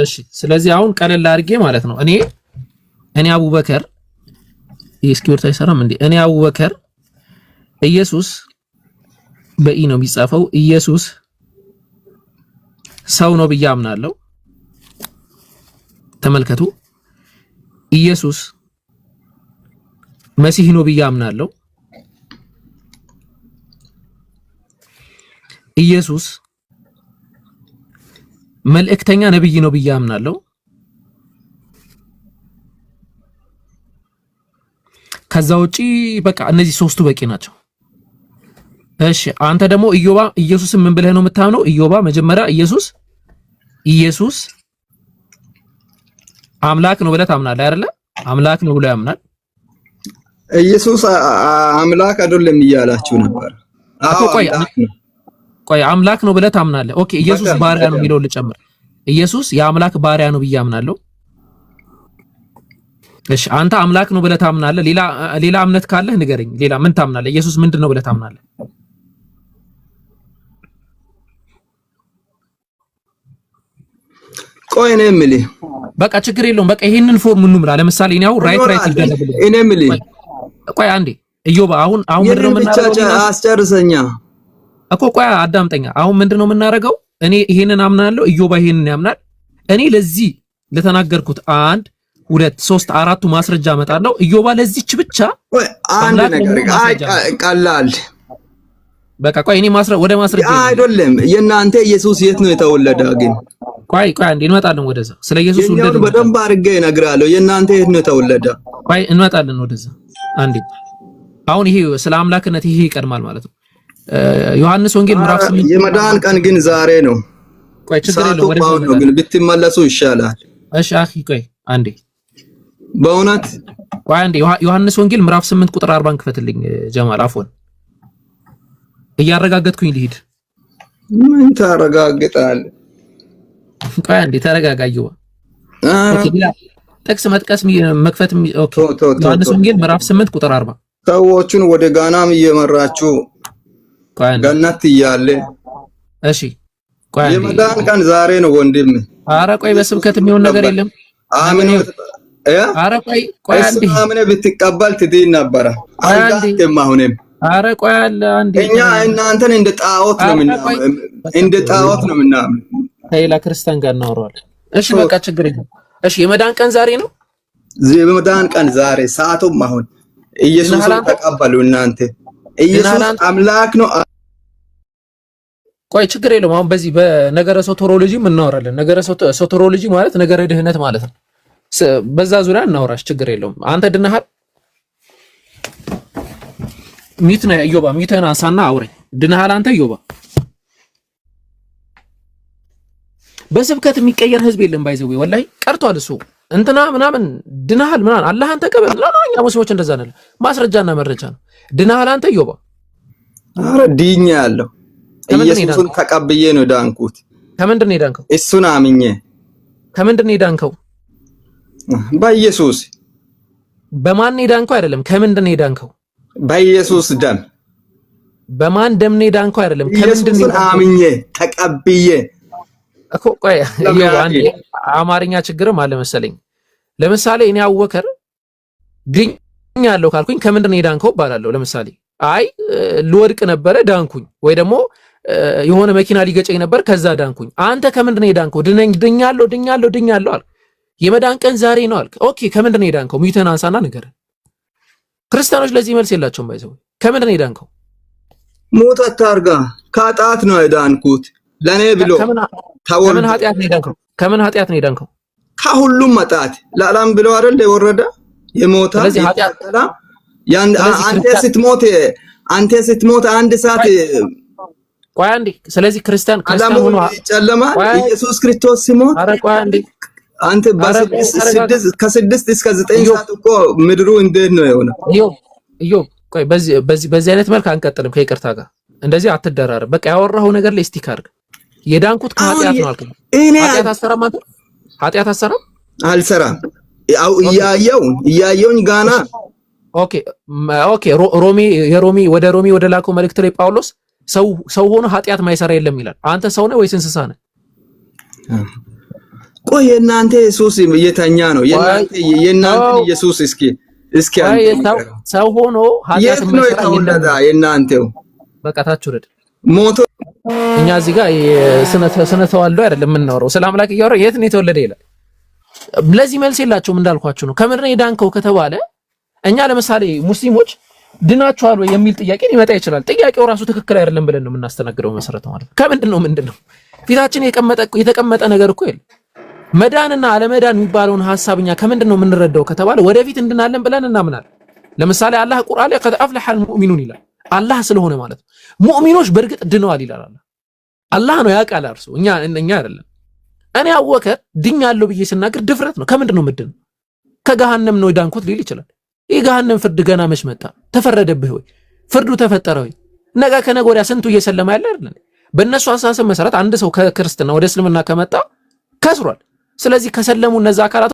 እሺ ስለዚህ አሁን ቀለል አድርጌ ማለት ነው እኔ አቡበከር እስኪወርታ አይሰራም እንዴ? እኔ አቡበከር ኢየሱስ በኢ ነው የሚጻፈው። ኢየሱስ ሰው ነው ብዬ አምናለሁ። ተመልከቱ። ኢየሱስ መሲህ ነው ብዬ አምናለሁ። ኢየሱስ መልእክተኛ ነብይ ነው ብዬ አምናለሁ። ከዛ ውጪ በቃ እነዚህ ሶስቱ በቂ ናቸው። እሺ አንተ ደግሞ ኢዮባ ኢየሱስን ምን ብለህ ነው የምታምነው? ኢዮባ መጀመሪያ ኢየሱስ አምላክ ነው ብለህ ታምናለህ አይደለ? አምላክ ነው ብሎ ያምናል። ኢየሱስ አምላክ አይደለም እያላችሁ ነበር። ቆይ አምላክ ነው ብለህ ታምናለህ። ኦኬ ኢየሱስ ባሪያ ነው የሚለው ልጨምር። ኢየሱስ የአምላክ ባሪያ ነው ብዬ አምናለሁ። እሺ አንተ አምላክ ነው ብለህ ታምናለህ። ሌላ እምነት ካለህ ንገረኝ። ሌላ ምን ታምናለህ? ኢየሱስ ምንድን ነው ብለህ ታምናለህ? ቆይ እኔ የምልህ በቃ ችግር የለውም። በቃ ይሄንን ፎርም እንምራ። ለምሳሌ እኔ አሁን ራይት ይደረግልኝ። እኔ የምልህ ቆይ አንዴ ኢዮባ አሁን ምንድነው የምናደርገው? አስጨርሰኛ እኮ ቆይ አዳምጠኛ። አሁን ምንድነው የምናደርገው? እኔ ይሄንን አምናለሁ፣ ኢዮባ ይሄንን ያምናል። እኔ ለዚህ ለተናገርኩት 1 2 3 4ቱ ማስረጃ አመጣለሁ። ኢዮባ ለዚህች ብቻ አንድ ነገር ቀላል በቃ ቆይ እኔ ወደ ማስረጃ አይደለም። የእናንተ ኢየሱስ የት ነው የተወለደ? ግን ቆይ አንዴ እንመጣለን ወደዛ። ስለ ኢየሱስ ወለደ በደንብ አድርጌ እነግራለሁ። የእናንተ የት ነው የተወለደ? ቆይ እንመጣለን ወደዛ አንዴ። አሁን ይሄ ስለ አምላክነት ይሄ ይቀድማል ማለት ነው። ዮሐንስ ወንጌል ምዕራፍ 8 የመዳን ቀን ግን ዛሬ ነው። ቆይ ችግር የለውም ወደ ነው ግን ብትመለሱ ይሻላል። እሺ አኺ ቆይ አንዴ በእውነት ቆይ አንዴ ዮሐንስ ወንጌል ምዕራፍ 8 ቁጥር 40 ክፈትልኝ ጀማል አፎን እያረጋገጥኩኝ ልሂድ። ምን ታረጋግጣለህ? ቆይ አንዴ ተረጋጋየው። ኦኬ ጥቅስ መጥቀስ መክፈት ኦኬ ዮሐንስ ወንጌል ምዕራፍ 8 ቁጥር 40 ሰዎችን ወደ ጋናም እየመራችሁ ገነት እያለ እሺ ቆይ የመዳን ቀን ዛሬ ነው ወንድም። ኧረ ቆይ በስብከት የሚሆን ነገር የለም። አሜን። ኧረ ቆይ አንዴ አሜን ብትቀበል ትድን ነበር። አልዳንከም አሁንም። ኧረ ቆይ አለ አንዴ እኛ እናንተን እንደ ጣዖት ነው ምናምን ሌላ ክርስቲያን ጋር እናወራለን። እሺ በቃ ችግር የለም። እሺ የመዳን ቀን ዛሬ ነው። የመዳን ቀን ዛሬ ሰዓቱም አሁን ኢየሱስን ተቀበሉ እናንተ። ኢየሱስ አምላክ ነው። ቆይ ችግር የለውም። አሁን በዚህ በነገረ ሶተሮሎጂ እናወራለን። ነገረ ሶተሮሎጂ ማለት ነገረ ድህነት ማለት ነው። በዛ ዙሪያ እናወራሽ ችግር የለውም። አንተ ድነሃል። ሚት ነው ኢዮባ፣ ሚትህን አንሳና አውረኝ። ድነሃል አንተ ኢዮባ። በስብከት የሚቀየር ህዝብ የለም። ባይዘው ወላሂ ቀርቷል እሱ እንትና ምናምን ድነሃል ምናምን አላህን ተቀበል። እኛ ሙስሊሞች እንደዛ ነን። ማስረጃና መረጃ ነው። ድነሃል አንተ ኢዮባ። አረ ዲኛ ያለው ኢየሱስን ተቀብዬ ነው ዳንኩት። ከምንድን ነው የዳንከው? እሱን አምኜ። ከምንድን ነው የዳንከው? በኢየሱስ። በማን ነው የዳንከው? አይደለም ከምንድን ነው የዳንከው? በኢየሱስ ደም። በማን ደም ነው የዳንከው? አይደለም ከምንድን ነው የዳንከው? አምኜ ተቀብዬ እኮ። ቆይ አንዴ አማርኛ ችግርም አለ መሰለኝ። ለምሳሌ እኔ አወከር ድኛለሁ ካልኩኝ ከምንድን ነው የዳንከው እባላለሁ። ለምሳሌ አይ ልወድቅ ነበረ ዳንኩኝ፣ ወይ ደግሞ የሆነ መኪና ሊገጨኝ ነበር ከዛ ዳንኩኝ። አንተ ከምንድን ነው የዳንከው? ድኛለሁ አልክ። የመዳን ቀን ዛሬ ነው አልክ። ኦኬ ከምንድን ነው የዳንከው? ሚተን አንሳና ንገረን። ክርስቲያኖች ለዚህ መልስ የላቸውም። ባይዘው ከምንድን ነው የዳንከው? ሞት አታርጋ። ከኃጢአት ነው የዳንኩት ለኔ ብሎ ከምን ኃጢአት ነው የዳንከው? ከምን ኃጢአት ነው የዳንከው? ከሁሉም ኃጢአት ለዓለም ብሎ አይደል የወረደ የሞታ ያቀላ አንተ ስትሞት አንድ ሰዓት ቆይ አንዴ። ስለዚህ ክርስቲያን ሆኖ ጨለማ ኢየሱስ ክርስቶስ ሲሞት አረ ቆይ አንዴ አንተ ከ6 እስከ 9 ሰዓት እኮ ምድሩ እንዴት ነው የሆነው? ኢዮብ ቆይ በዚህ አይነት መልክ አንቀጥልም። ከይቅርታ ጋር እንደዚህ አትደራረብ። በቃ ያወራው ነገር ላይ ስቲክ አድርግ። የዳንኩት ከኃጢአት ነው አልከኝ። ኃጢአት አሰራም አንተ? ኃጢአት አሰራም አልሰራም። ያው እያየውኝ ጋና ኦኬ ወደ ሮሚ ወደ ላከው መልእክት ላይ ጳውሎስ ሰው ሆኖ ኃጢአት ማይሰራ የለም ይላል። አንተ ሰው ነህ ወይስ እንስሳ ነህ? ቆይ የእናንተ ኢየሱስ የተኛ ነው። የእናንተ ኢየሱስ እስኪ ሰው ሆኖ ኃጢአት ማይሰራ የለም። የእናንተው በቃ ታች ወረድ ሞቶ እኛ እዚህ ጋር ስነ ተዋልዶ አይደለም የምናወራው፣ ስለ አምላክ እያወራን የት ነው የተወለደ ይላል። ለዚህ መልስ የላቸውም እንዳልኳችሁ ነው። ከምንድን ነው የዳንከው ከተባለ እኛ ለምሳሌ ሙስሊሞች ድናችኋል ወይ የሚል ጥያቄ ሊመጣ ይችላል። ጥያቄው ራሱ ትክክል አይደለም ብለን ነው የምናስተናግደው። መሰረቱ ማለት ምንድን ነው ፊታችን የተቀመጠ ነገር እኮ የለም። መዳንና አለመዳን የሚባለውን ሐሳብ እኛ ከምንድን ነው የምንረዳው ከተባለ ወደፊት እንድናለን ብለን እናምናለን። ለምሳሌ አላህ ቁርአን ላይ ቀድ አፍለሐል ሙእሚኑን ይላል። አላህ ስለሆነ ማለት ነው ሙእሚኖች በእርግጥ ድነዋል ይላል። አላህ ነው ያውቃል እርሱ፣ እኛ አይደለም። እኔ አወከር ድኛለሁ ብዬ ስናገር ድፍረት ነው። ከምንድን ነው ምድን? ከገሃነም ነው ዳንኩት ሊል ይችላል። የገሃነም ፍርድ ገና መች መጣ? ተፈረደብህ ወይ? ፍርዱ ተፈጠረ ወይ? ነገ ከነገ ወዲያ ስንቱ እየሰለማ ያለ አይደል? በእነሱ አስተሳሰብ መሰረት አንድ ሰው ከክርስትና ወደ እስልምና ከመጣ ከስሯል። ስለዚህ ከሰለሙ እነዛ አካላት